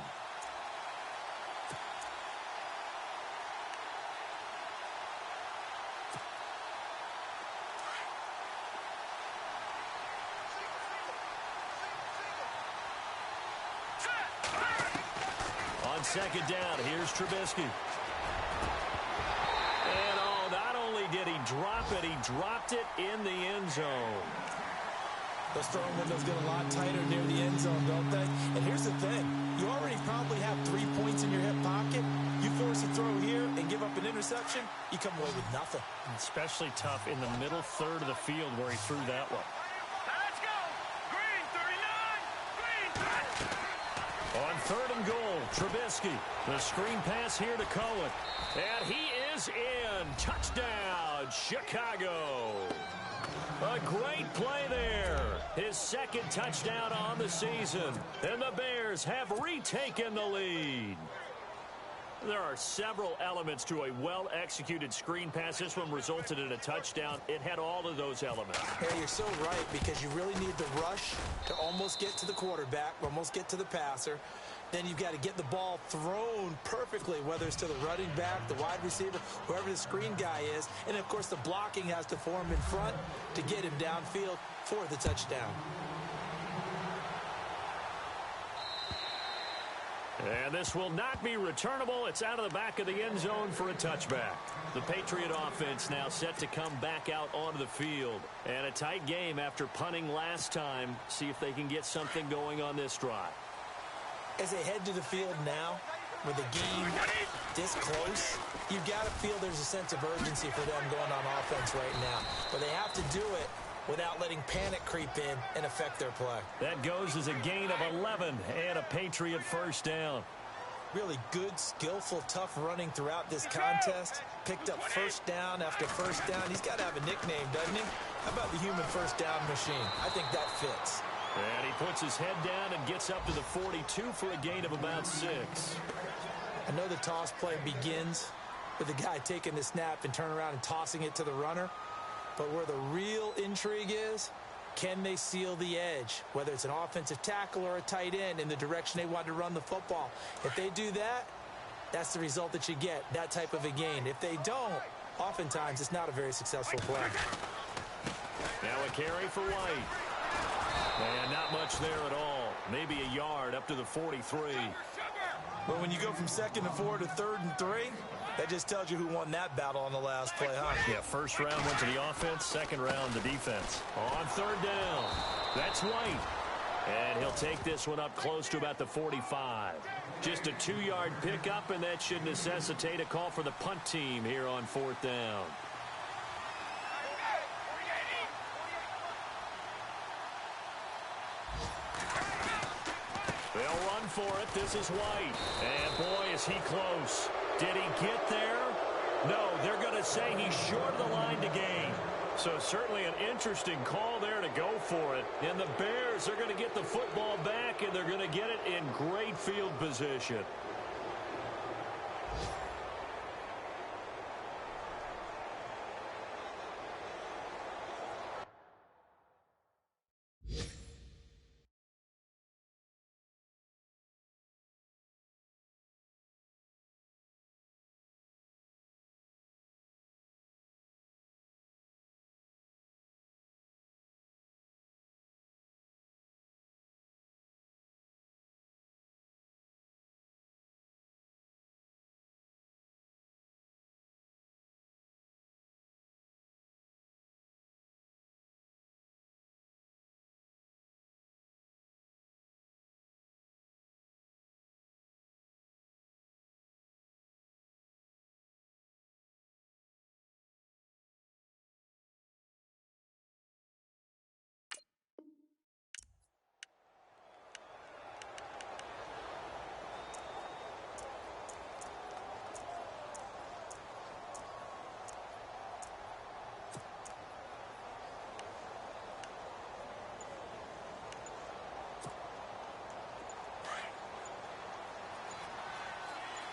On 2nd down, here's Trubisky. And not only did he drop it, he dropped it in the end zone. Those throwing windows get a lot tighter near the end zone, don't they? And here's the thing. You already probably have 3 points in your hip pocket. You force a throw here and give up an interception, you come away with nothing. Especially tough in the middle third of the field where he threw that one. Let's go. Green 39. On 3rd and goal, Trubisky. The screen pass here to Cohen. And he is in. Touchdown, Chicago. A great play there. His 2nd touchdown on the season. And the Bears have retaken the lead. There are several elements to a well-executed screen pass. This one resulted in a touchdown. It had all of those elements. Hey, you're so right, because you really need the rush to almost get to the quarterback, almost get to the passer. Then you've got to get the ball thrown perfectly, whether it's to the running back, the wide receiver, whoever the screen guy is. And, of course, the blocking has to form in front to get him downfield for the touchdown. And this will not be returnable. It's out of the back of the end zone for a touchback. The Patriot offense now set to come back out onto the field. And a tight game after punting last time. See if they can get something going on this drive. As they head to the field now, with the game this close, you've got to feel there's a sense of urgency for them going on offense right now. But they have to do it without letting panic creep in and affect their play. That goes as a gain of 11 and a Patriot 1st down. Really good, skillful, tough running throughout this contest. Picked up 1st down after 1st down. He's got to have a nickname, doesn't he? How about the human 1st down machine? I think that fits. And he puts his head down and gets up to the 42 for a gain of about 6. I know the toss play begins with the guy taking the snap and turning around and tossing it to the runner. But where the real intrigue is, can they seal the edge, whether it's an offensive tackle or a tight end, in the direction they want to run the football? If they do that, that's the result that you get, that type of a gain. If they don't, oftentimes it's not a very successful play. Now a carry for White. And not much there at all. Maybe a yard up to the 43. But when you go from 2nd and 4 to 3rd and 3, that just tells you who won that battle on the last play, huh? Yeah, first round went to the offense, second round the defense. On 3rd down, that's White. And he'll take this one up close to about the 45. Just a 2-yard pickup, and that should necessitate a call for the punt team here on 4th down. They'll run for it. This is White. And, boy, is he close. Did he get there? No, they're going to say he's short of the line to gain. So certainly an interesting call there to go for it. And the Bears are going to get the football back, and they're going to get it in great field position.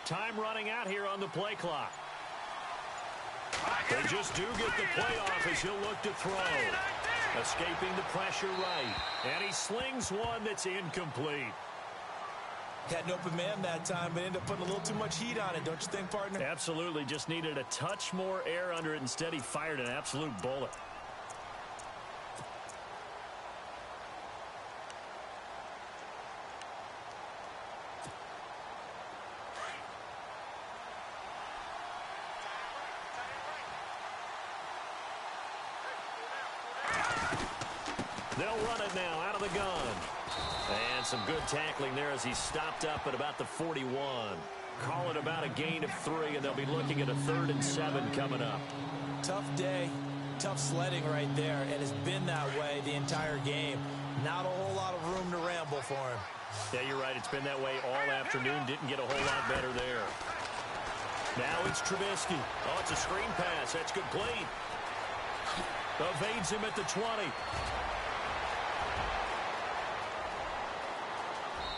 Time running out here on the play clock. They just do get the play off as he'll look to throw. Escaping the pressure right. And he slings one that's incomplete. Had an open man that time, but ended up putting a little too much heat on it, don't you think, partner? Absolutely. Just needed a touch more air under it. Instead, he fired an absolute bullet. They'll run it now out of the gun. And some good tackling there as he stopped up at about the 41. Call it about a gain of 3, and they'll be looking at a 3rd and 7 coming up. Tough day, tough sledding right there, and it's been that way the entire game. Not a whole lot of room to ramble for him. Yeah, you're right. It's been that way all afternoon. Didn't get a whole lot better there. Now it's Trubisky. Oh, it's a screen pass. That's complete. Evades him at the 20.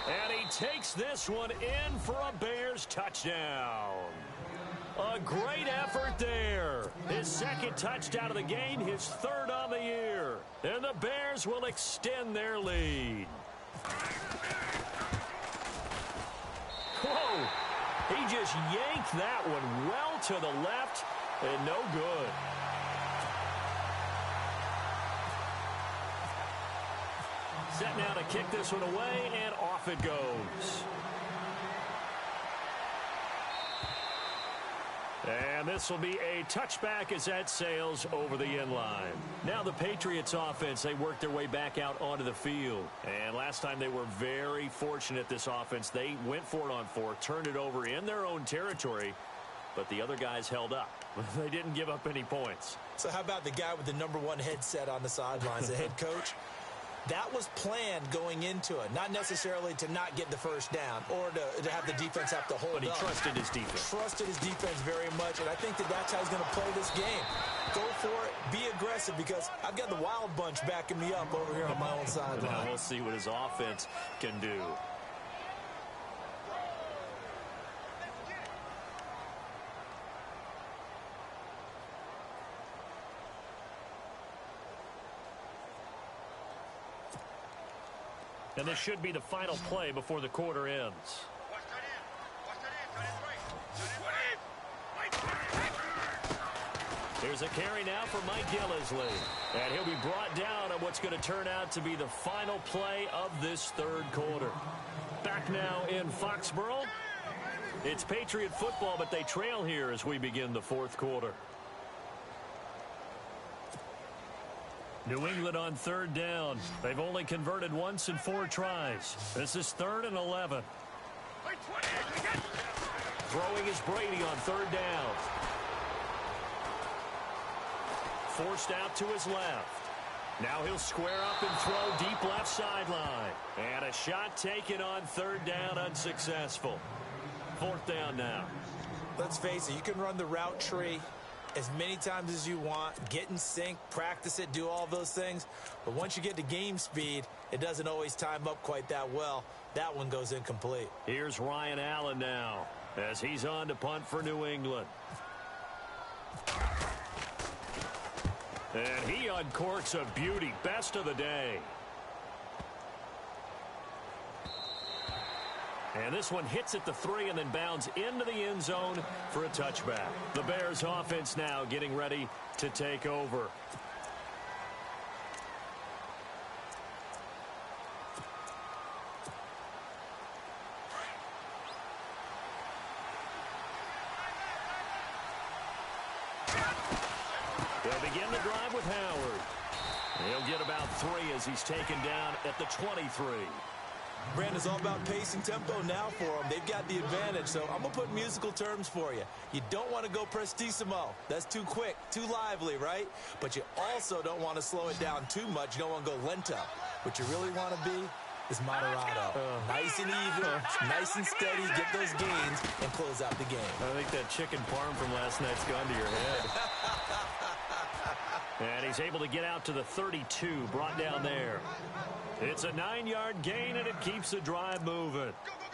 And he takes this one in for a Bears touchdown. A great effort there. His 2nd touchdown of the game, his 3rd on the year. And the Bears will extend their lead. Whoa! He just yanked that one well to the left and no good. Set now to kick this one away, and off it goes. And this will be a touchback as that sails over the end line. Now the Patriots offense, they worked their way back out onto the field. And last time they were very fortunate, this offense. They went for it on 4, turned it over in their own territory, but the other guys held up. They didn't give up any points. So how about the guy with the #1 headset on the sidelines, the head coach? That was planned going into it, not necessarily to not get the first down or to have the defense have to hold up. But he trusted his defense. Trusted his defense very much, and I think that's how he's going to play this game. Go for it, be aggressive, because I've got the Wild Bunch backing me up over here on my own sideline. Now we'll see what his offense can do. And this should be the final play before the quarter ends. Here's a carry now for Mike Gillisley. And he'll be brought down on what's going to turn out to be the final play of this third quarter. Back now in Foxborough. It's Patriot football, but they trail here as we begin the fourth quarter. New England on third down. They've only converted once in 4 tries. This is 3rd and 11. Throwing is Brady on third down. Forced out to his left. Now he'll square up and throw deep left sideline. And a shot taken on third down, unsuccessful. 4th down now. Let's face it, you can run the route tree as many times as you want, get in sync, practice it, do all those things. But once you get to game speed, it doesn't always time up quite that well. That one goes incomplete. Here's Ryan Allen now as he's on to punt for New England. And he uncorks a beauty. Best of the day. And this one hits at the 3 and then bounds into the end zone for a touchback. The Bears offense now getting ready to take over. They'll begin the drive with Howard. He'll get about 3 as he's taken down at the 23. Brand is all about pace and tempo now for them. They've got the advantage, so I'm going to put musical terms for you. You don't want to go prestissimo. That's too quick, too lively, right? But you also don't want to slow it down too much. You don't want to go lento. What you really want to be is moderato. Nice and even, nice and steady, get those gains, and close out the game. I think that chicken parm from last night's gone to your head. And he's able to get out to the 32, brought down there. It's a 9-yard gain, and it keeps the drive moving.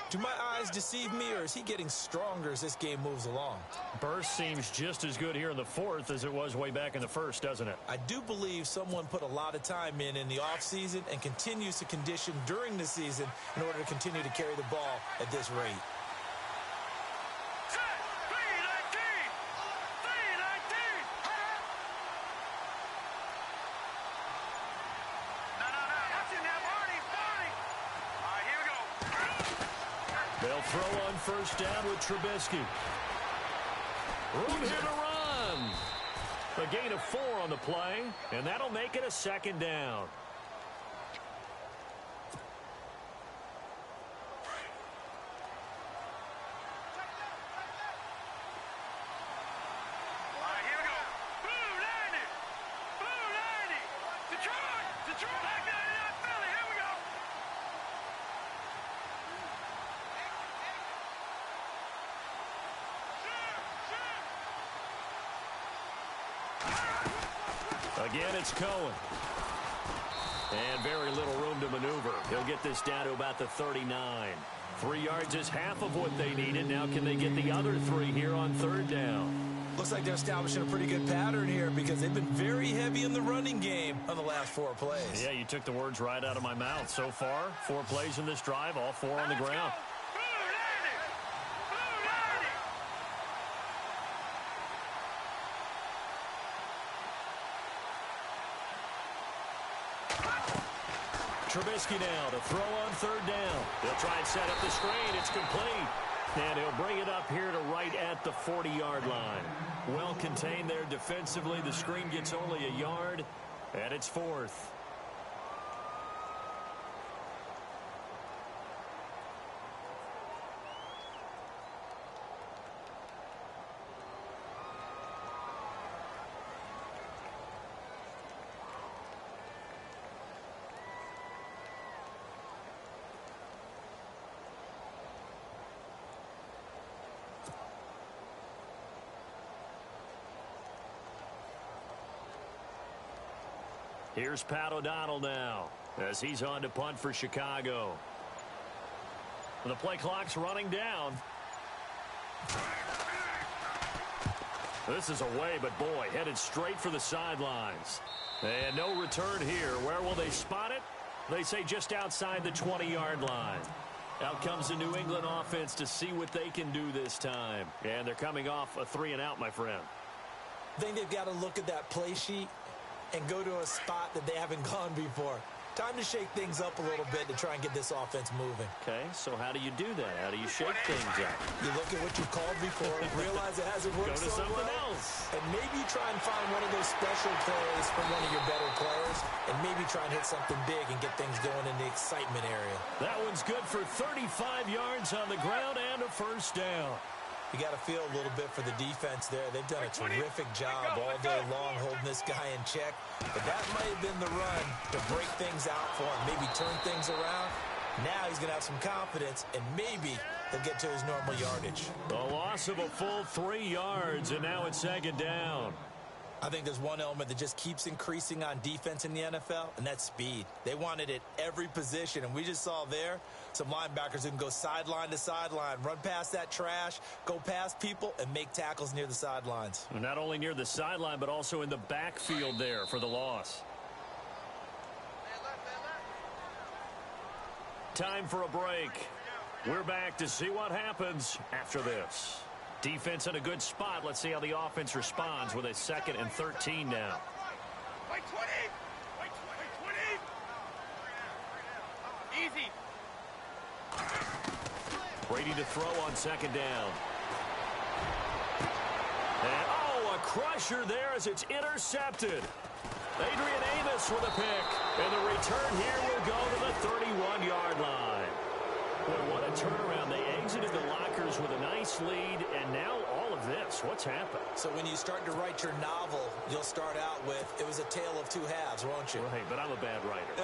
Do my eyes deceive me, or is he getting stronger as this game moves along? Burst seems just as good here in the 4th as it was way back in the 1st, doesn't it? I do believe someone put a lot of time in the offseason and continues to condition during the season in order to continue to carry the ball at this rate. They'll throw on first down with Trubisky. Room here to run. A gain of 4 on the play, and that'll make it a 2nd down. Again, it's Cohen. And very little room to maneuver. He'll get this down to about the 39. 3 yards is half of what they needed. Now can they get the other 3 here on 3rd down? Looks like they're establishing a pretty good pattern here because they've been very heavy in the running game on the last 4 plays. Yeah, you took the words right out of my mouth. So far, 4 plays in this drive, all 4 on the ground. Trubisky now to throw on 3rd down. They'll try and set up the screen. It's complete. And he'll bring it up here to right at the 40-yard line. Well contained there defensively. The screen gets only a yard, and it's 4th. Here's Pat O'Donnell now as he's on to punt for Chicago. The play clock's running down. This is away, but boy, headed straight for the sidelines. And no return here. Where will they spot it? They say just outside the 20-yard line. Out comes the New England offense to see what they can do this time. And they're coming off a 3-and-out, my friend. I think they've got to look at that play sheet and go to a spot that they haven't gone before. Time to shake things up a little bit to try and get this offense moving. Okay, so how do you do that? How do you shake things up? You look at what you called before, realize it hasn't worked so well. Go to something else. And maybe try and find one of those special plays from one of your better players, and maybe try and hit something big and get things going in the excitement area. That one's good for 35 yards on the ground and a first down. You got to feel a little bit for the defense there. They've done a terrific job all day long holding this guy in check. But that might have been the run to break things out for him, maybe turn things around. Now he's going to have some confidence, and maybe he'll get to his normal yardage. The loss of a full 3 yards, and now it's second down. I think there's one element that just keeps increasing on defense in the NFL, and that's speed. They want it at every position, and we just saw there some linebackers who can go sideline to sideline, run past that trash, go past people, and make tackles near the sidelines. Not only near the sideline, but also in the backfield there for the loss. Time for a break. We're back to see what happens after this. Defense in a good spot. Let's see how the offense responds with a 2nd and 13 now. Wait 20! Wait 20! Easy! Brady to throw on 2nd down. And, oh, a crusher there as it's intercepted. Adrian Amos with a pick. And the return here will go to the 31-yard line. Boy, what a turnaround. They exited the lockers with a nice lead, and now all of this. What's happened? So when you start to write your novel, you'll start out with, it was a tale of two halves, won't you? Right, but I'm a bad writer.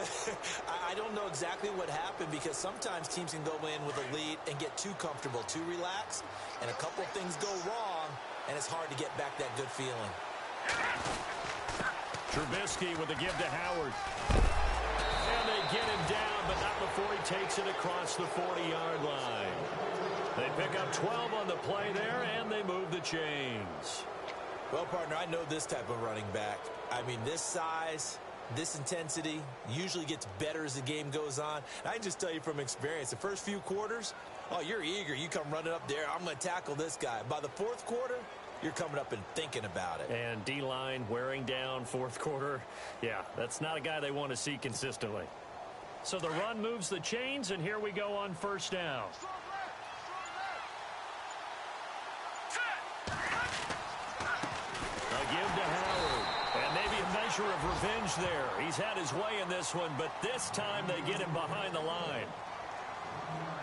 I don't know exactly what happened, because sometimes teams can go in with a lead and get too comfortable, too relaxed, and a couple of things go wrong, and it's hard to get back that good feeling. Trubisky with a give to Howard. And they get him down, but not before he takes it across the 40-yard line. They pick up 12 on the play there, and they move the chains. Well, partner, I know this type of running back. I mean, this size, this intensity usually gets better as the game goes on. And I can just tell you from experience, the first few quarters, oh, you're eager. You come running up there, I'm going to tackle this guy. By the fourth quarter, you're coming up and thinking about it. And D-line wearing down fourth quarter. Yeah, that's not a guy they want to see consistently. So the run moves the chains, and here we go on first down. A give to Howard. And maybe a measure of revenge there. He's had his way in this one, but this time they get him behind the line.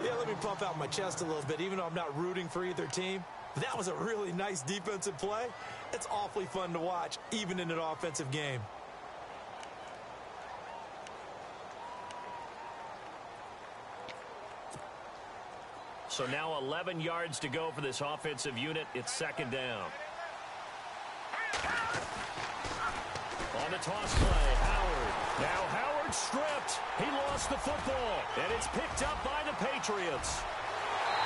Yeah, let me puff out my chest a little bit, even though I'm not rooting for either team. That was a really nice defensive play. It's awfully fun to watch, even in an offensive game. So now 11 yards to go for this offensive unit. It's second down. On the toss play, Howard. Now Howard stripped. He lost the football, and it's picked up by the Patriots.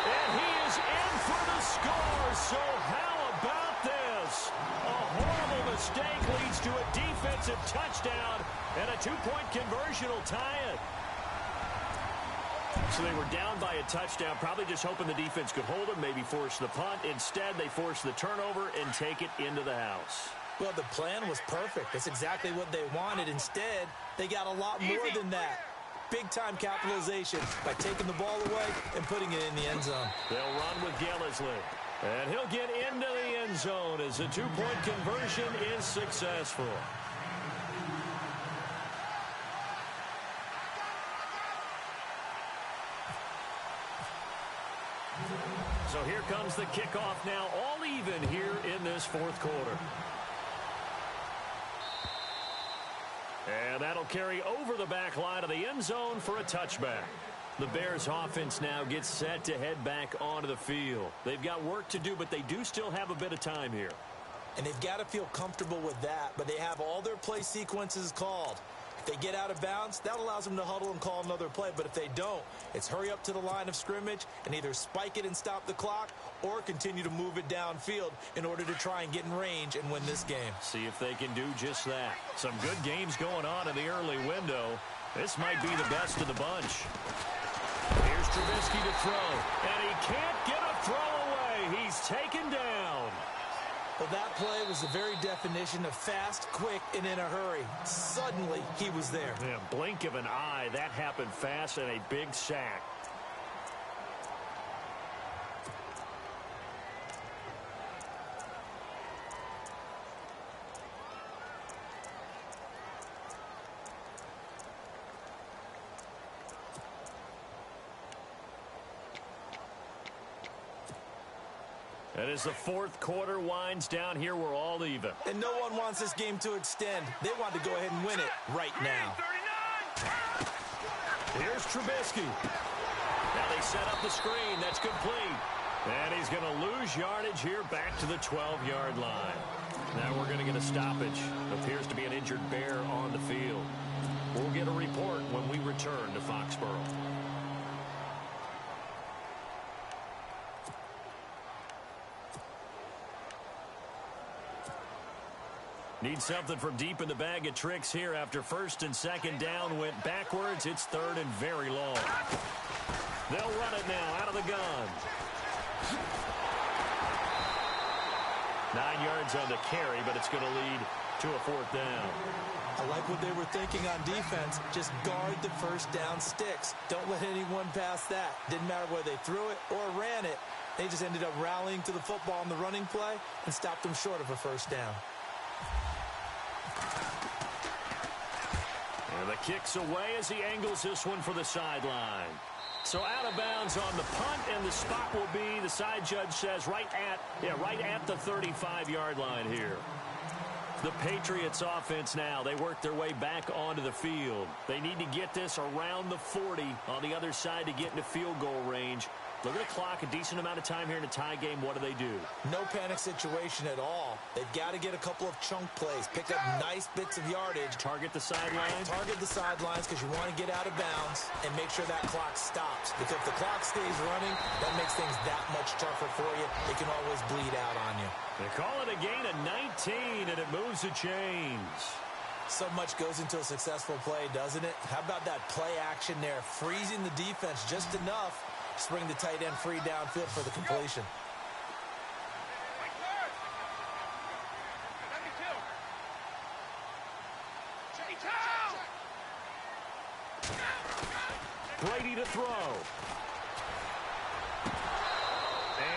And he is in for the score, so how about this? A horrible mistake leads to a defensive touchdown, and a two-point conversion will tie it. So they were down by a touchdown, probably just hoping the defense could hold them, maybe force the punt. Instead, they force the turnover and take it into the house. Well, the plan was perfect. That's exactly what they wanted. Instead, they got a lot more than that. Big-time capitalization by taking the ball away and putting it in the end zone. They'll run with Gillislee. And he'll get into the end zone as the two-point conversion is successful. So here comes the kickoff now, all even here in this fourth quarter. And that'll carry over the back line of the end zone for a touchback. The Bears offense now gets set to head back onto the field. They've got work to do, but they do still have a bit of time here. And they've got to feel comfortable with that, but they have all their play sequences called. If they get out of bounds, that allows them to huddle and call another play. But if they don't, it's hurry up to the line of scrimmage and either spike it and stop the clock or continue to move it downfield in order to try and get in range and win this game. See if they can do just that. Some good games going on in the early window. This might be the best of the bunch. Here's Trubisky to throw, and he can't get a throw away. He's taken down. Well, that play was the very definition of fast, quick, and in a hurry. Suddenly, he was there. Yeah, blink of an eye. That happened fast and a big sack. And as the fourth quarter winds down here, we're all even. And no one wants this game to extend. They want to go ahead and win it right now. Here's Trubisky. Now they set up the screen. That's complete. And he's going to lose yardage here back to the 12-yard line. Now we're going to get a stoppage. Appears to be an injured Bear on the field. We'll get a report when we return to Foxborough. Need something from deep in the bag of tricks here after first and second down went backwards. It's third and very long. They'll run it now out of the gun. 9 yards on the carry, but it's going to lead to a fourth down. I like what they were thinking on defense. Just guard the first down sticks. Don't let anyone pass that. Didn't matter whether they threw it or ran it. They just ended up rallying to the football on the running play and stopped them short of a first down. And the kick's away as he angles this one for the sideline. So out of bounds on the punt, and the spot will be, the side judge says, right at the 35-yard line here. The Patriots offense now, they work their way back onto the field. They need to get this around the 40 on the other side to get into field goal range. Look at the clock, a decent amount of time here in a tie game. What do? No panic situation at all. They've got to get a couple of chunk plays, pick up nice bits of yardage. Target the sidelines? Target the sidelines because you want to get out of bounds and make sure that clock stops. Because if the clock stays running, that makes things that much tougher for you. It can always bleed out on you. They call it a gain of 19, and it moves the chains. So much goes into a successful play, doesn't it? How about that play action there, freezing the defense just enough to bring the tight end free downfield for the completion. Brady to throw.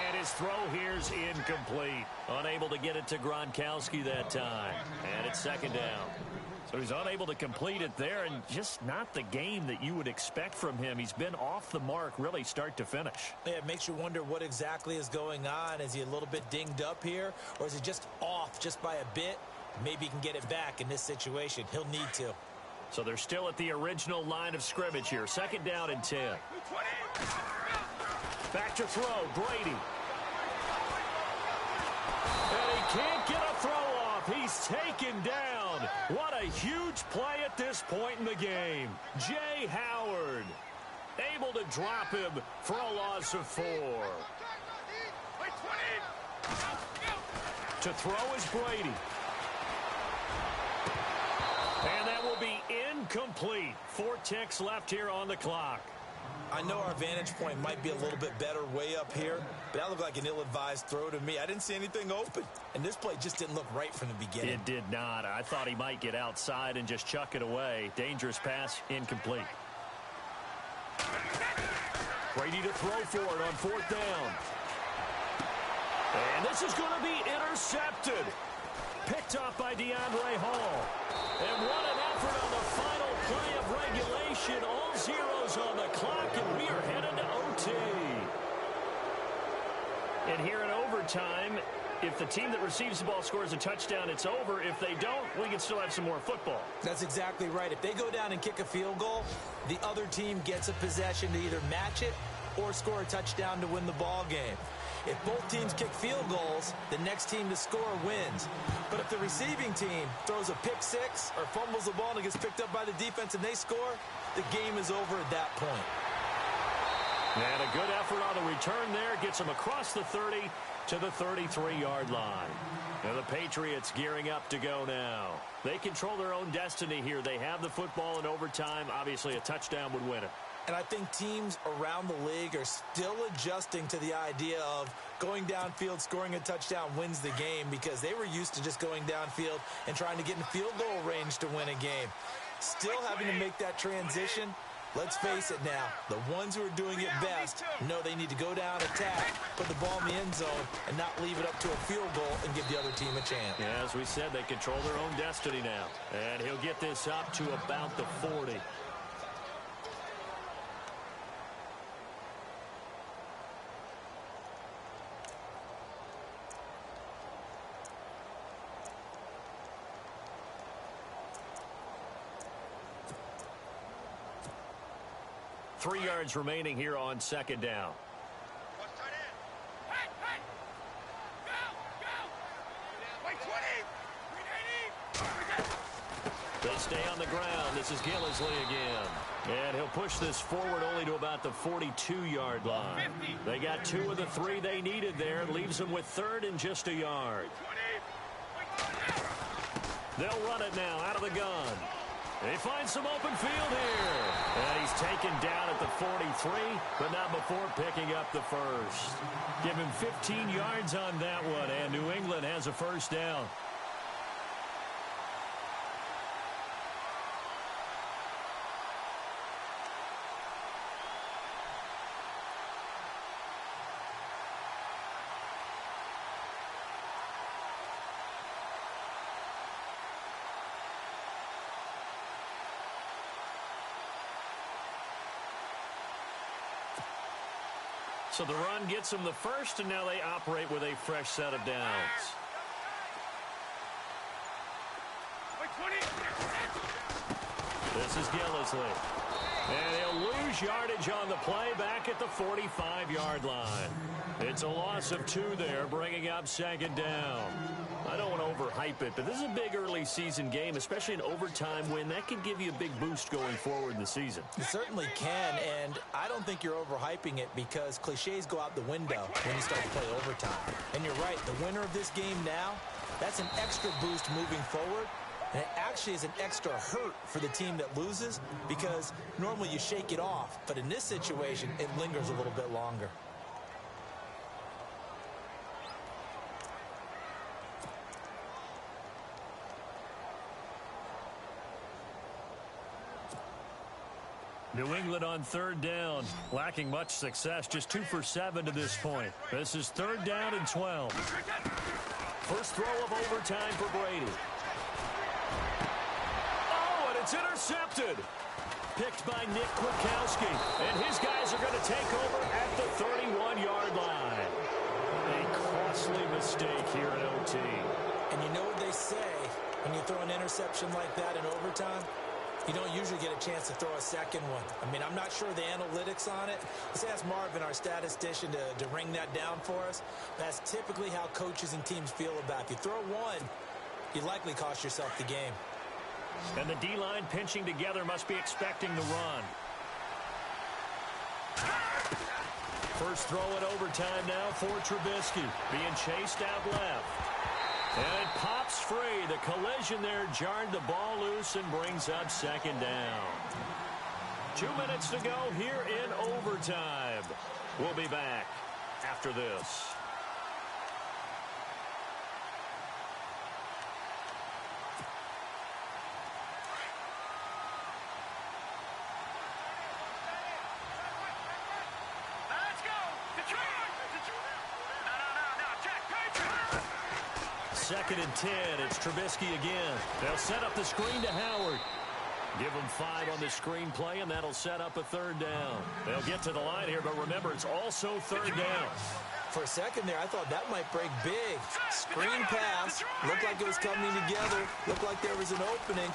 And his throw here's incomplete. Unable to get it to Gronkowski that time. And it's second down. So he's unable to complete it there, and just not the game that you would expect from him. He's been off the mark really start to finish. Yeah, it makes you wonder what exactly is going on. Is he a little bit dinged up here, or is he just off just by a bit? Maybe he can get it back in this situation. He'll need to. So they're still at the original line of scrimmage here. Second down and 10. Back to throw, Brady. And he can't get a throw off. He's taken down. What a huge play at this point in the game. Jay Howard able to drop him for a loss of 4. To throw is Brady. And that will be incomplete. 4 ticks left here on the clock. I know our vantage point might be a little bit better way up here, but that looked like an ill-advised throw to me. I didn't see anything open, and this play just didn't look right from the beginning. It did not. I thought he might get outside and just chuck it away. Dangerous pass, incomplete. Brady to throw for it on 4th down. And this is going to be intercepted. Picked off by DeAndre Hall. And what an effort on the final play of regulation. All zeros on the clock, and we are headed to OT. And here in overtime, if the team that receives the ball scores a touchdown, it's over. If they don't, we can still have some more football. That's exactly right. If they go down and kick a field goal, the other team gets a possession to either match it or score a touchdown to win the ball game. If both teams kick field goals, the next team to score wins. But if the receiving team throws a pick six or fumbles the ball and it gets picked up by the defense and they score, the game is over at that point. And a good effort on the return there. Gets them across the 30 to the 33-yard line. Now the Patriots gearing up to go now. They control their own destiny here. They have the football in overtime. Obviously, a touchdown would win it. And I think teams around the league are still adjusting to the idea of going downfield, scoring a touchdown wins the game, because they were used to just going downfield and trying to get in field goal range to win a game. Still having to make that transition. Let's face it now, the ones who are doing it best know they need to go down, attack, put the ball in the end zone, and not leave it up to a field goal and give the other team a chance. Yeah, as we said, they control their own destiny now. And he'll get this up to about the 40. Three yards remaining here on second down. They stay on the ground. This is Gillisley again. And he'll push this forward only to about the 42-yard line. They got 2 of the 3 they needed there. Leaves them with third and just a yard. They'll run it now out of the gun. They find some open field here. And he's taken down at the 43, but not before picking up the first. Give him 15 yards on that one, and New England has a first down. So the run gets them the first, and now they operate with a fresh set of downs. This is Gillisley. And he'll lose yardage on the play back at the 45-yard line. It's a loss of 2 there, bringing up second down. I don't want to overhype it, but this is a big early season game, especially an overtime win. That can give you a big boost going forward in the season. It certainly can, and I don't think you're overhyping it, because cliches go out the window when you start to play overtime. And you're right, the winner of this game now, that's an extra boost moving forward. And it actually is an extra hurt for the team that loses, because normally you shake it off. But in this situation, it lingers a little bit longer. New England on third down, lacking much success, just 2 for 7 to this point. This is third down and 12. First throw of overtime for Brady. Oh, and it's intercepted. Picked by Nick Kwiatkowski, and his guys are going to take over at the 31-yard line. A costly mistake here in OT. And you know what they say, when you throw an interception like that in overtime? You don't usually get a chance to throw a second one. I mean, I'm not sure the analytics on it. Let's ask Marvin, our statistician, to ring that down for us. That's typically how coaches and teams feel about it. If you throw one, you likely cost yourself the game. And the D-line pinching together must be expecting the run. First throw in overtime now for Trubisky. Being chased out left. And it pops free. The collision there jarred the ball loose and brings up second down. 2 minutes to go here in overtime. We'll be back after this. Second and 10. It's Trubisky again. They'll set up the screen to Howard. Give him 5 on the screen play, and that'll set up a third down. They'll get to the line here, but remember, it's also third down. For a second there, I thought that might break big. Screen pass. Looked like it was coming together. Looked like there was an opening.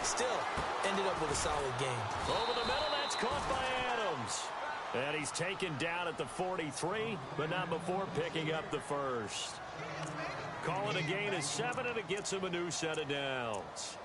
Still, ended up with a solid game. Over the middle, that's caught by Adams. And he's taken down at the 43, but not before picking up the first. Call it a gain of 7, and it gets him a new set of downs.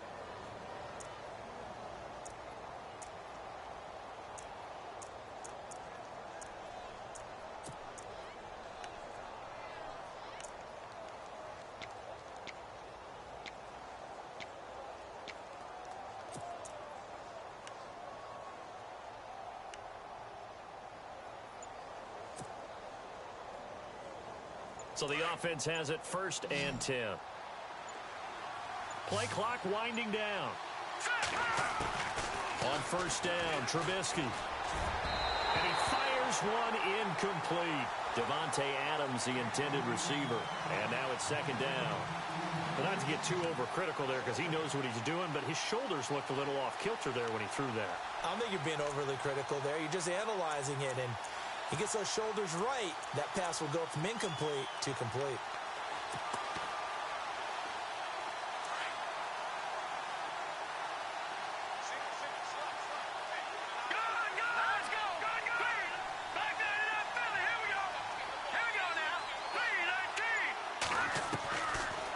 So the offense has it 1st and 10. Play clock winding down. On 1st down, Trubisky. And he fires one incomplete. Devontae Adams, the intended receiver. And now it's 2nd down. But not to get too overcritical there because he knows what he's doing, but his shoulders looked a little off kilter there when he threw that. I don't think you're being overly critical there. You're just analyzing it, and he gets those shoulders right. That pass will go from incomplete to complete.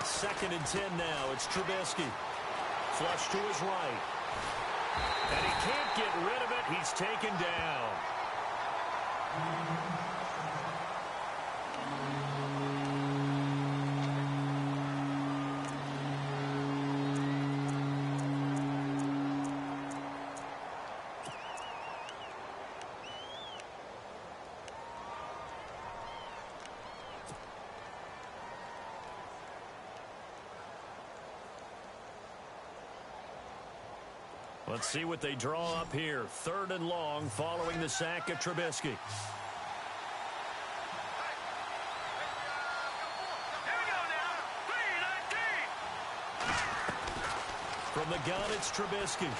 Second and 10 now. It's Trubisky. Flush to his right. And he can't get rid of it. He's taken down. Let's see what they draw up here. 3rd and long following the sack of Trubisky. From the gun, it's Trubisky.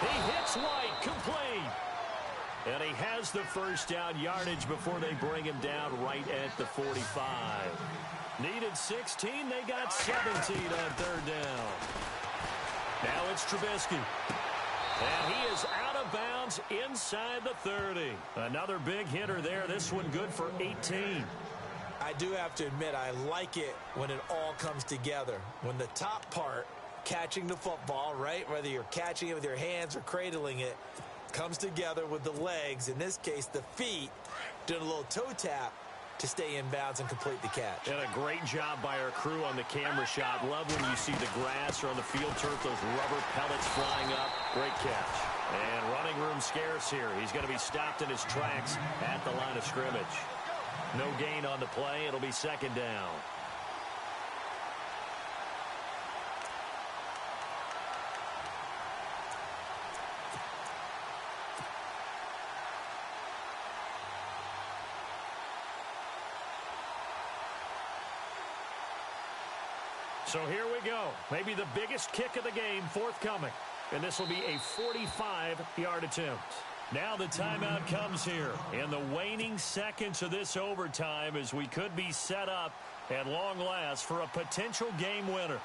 He hits White, complete. And he has the 1st down yardage before they bring him down right at the 45. Needed 16, they got 17 on 3rd down. Now it's Trubisky. And he is out of bounds inside the 30. Another big hitter there. This one good for 18. I do have to admit, I like it when it all comes together. When the top part, catching the football, right, whether you're catching it with your hands or cradling it, comes together with the legs, in this case the feet, doing a little toe tap to stay in bounds and complete the catch. And a great job by our crew on the camera shot. Love when you see the grass or on the field turf, those rubber pellets flying up. Great catch. And running room scarce here. He's going to be stopped in his tracks at the line of scrimmage. No gain on the play. It'll be 2nd down. So here we go. Maybe the biggest kick of the game forthcoming. And this will be a 45-yard attempt. Now the timeout comes here in the waning seconds of this overtime as we could be set up at long last for a potential game winner.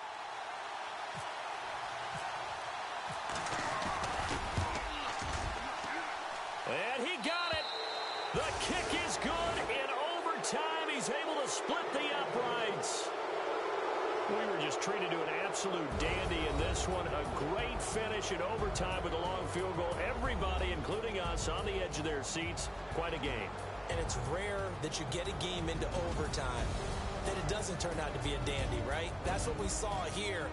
And he got it. The kick is good in overtime. He's able to split the uprights. We were just treated to an absolute dandy in this one. A great finish in overtime with a long field goal. Everybody, including us, on the edge of their seats. Quite a game. And it's rare that you get a game into overtime that it doesn't turn out to be a dandy, right? That's what we saw here.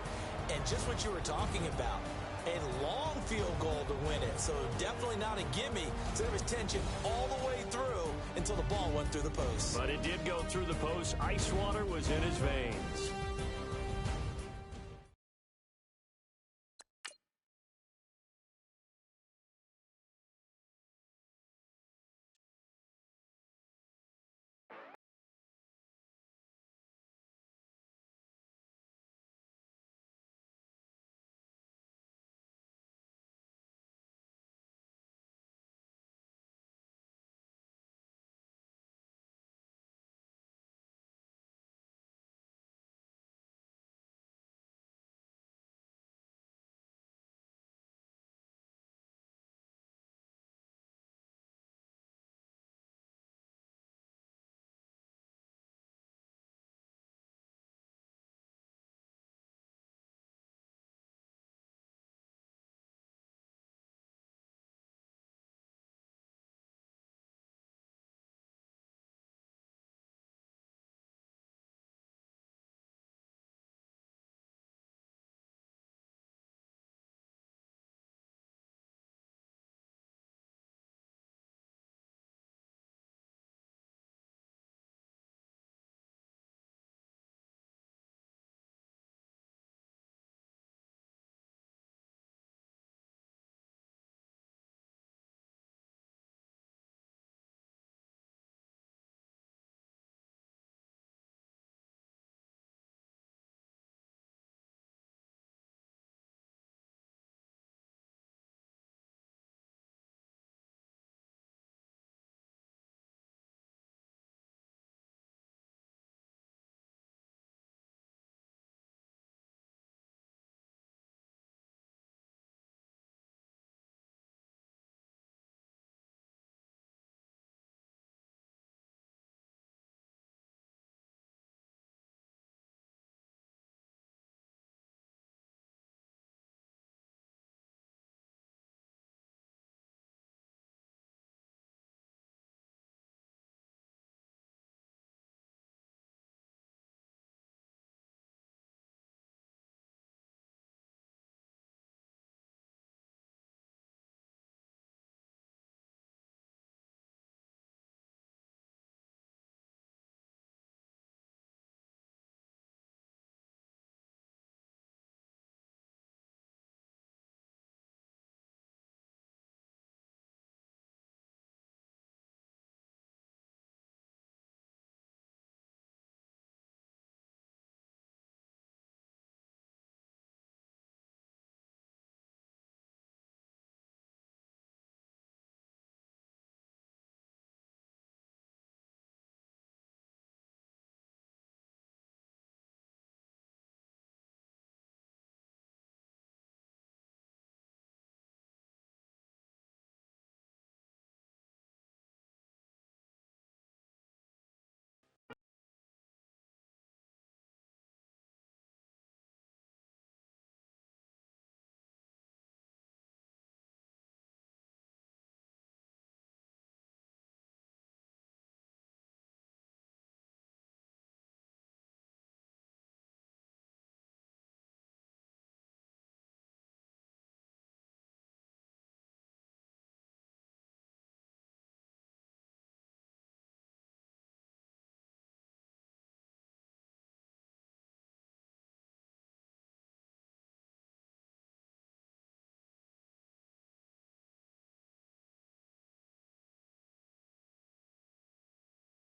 And just what you were talking about, a long field goal to win it. So definitely not a gimme. So there was tension all the way through until the ball went through the post. But it did go through the post. Ice water was in his veins.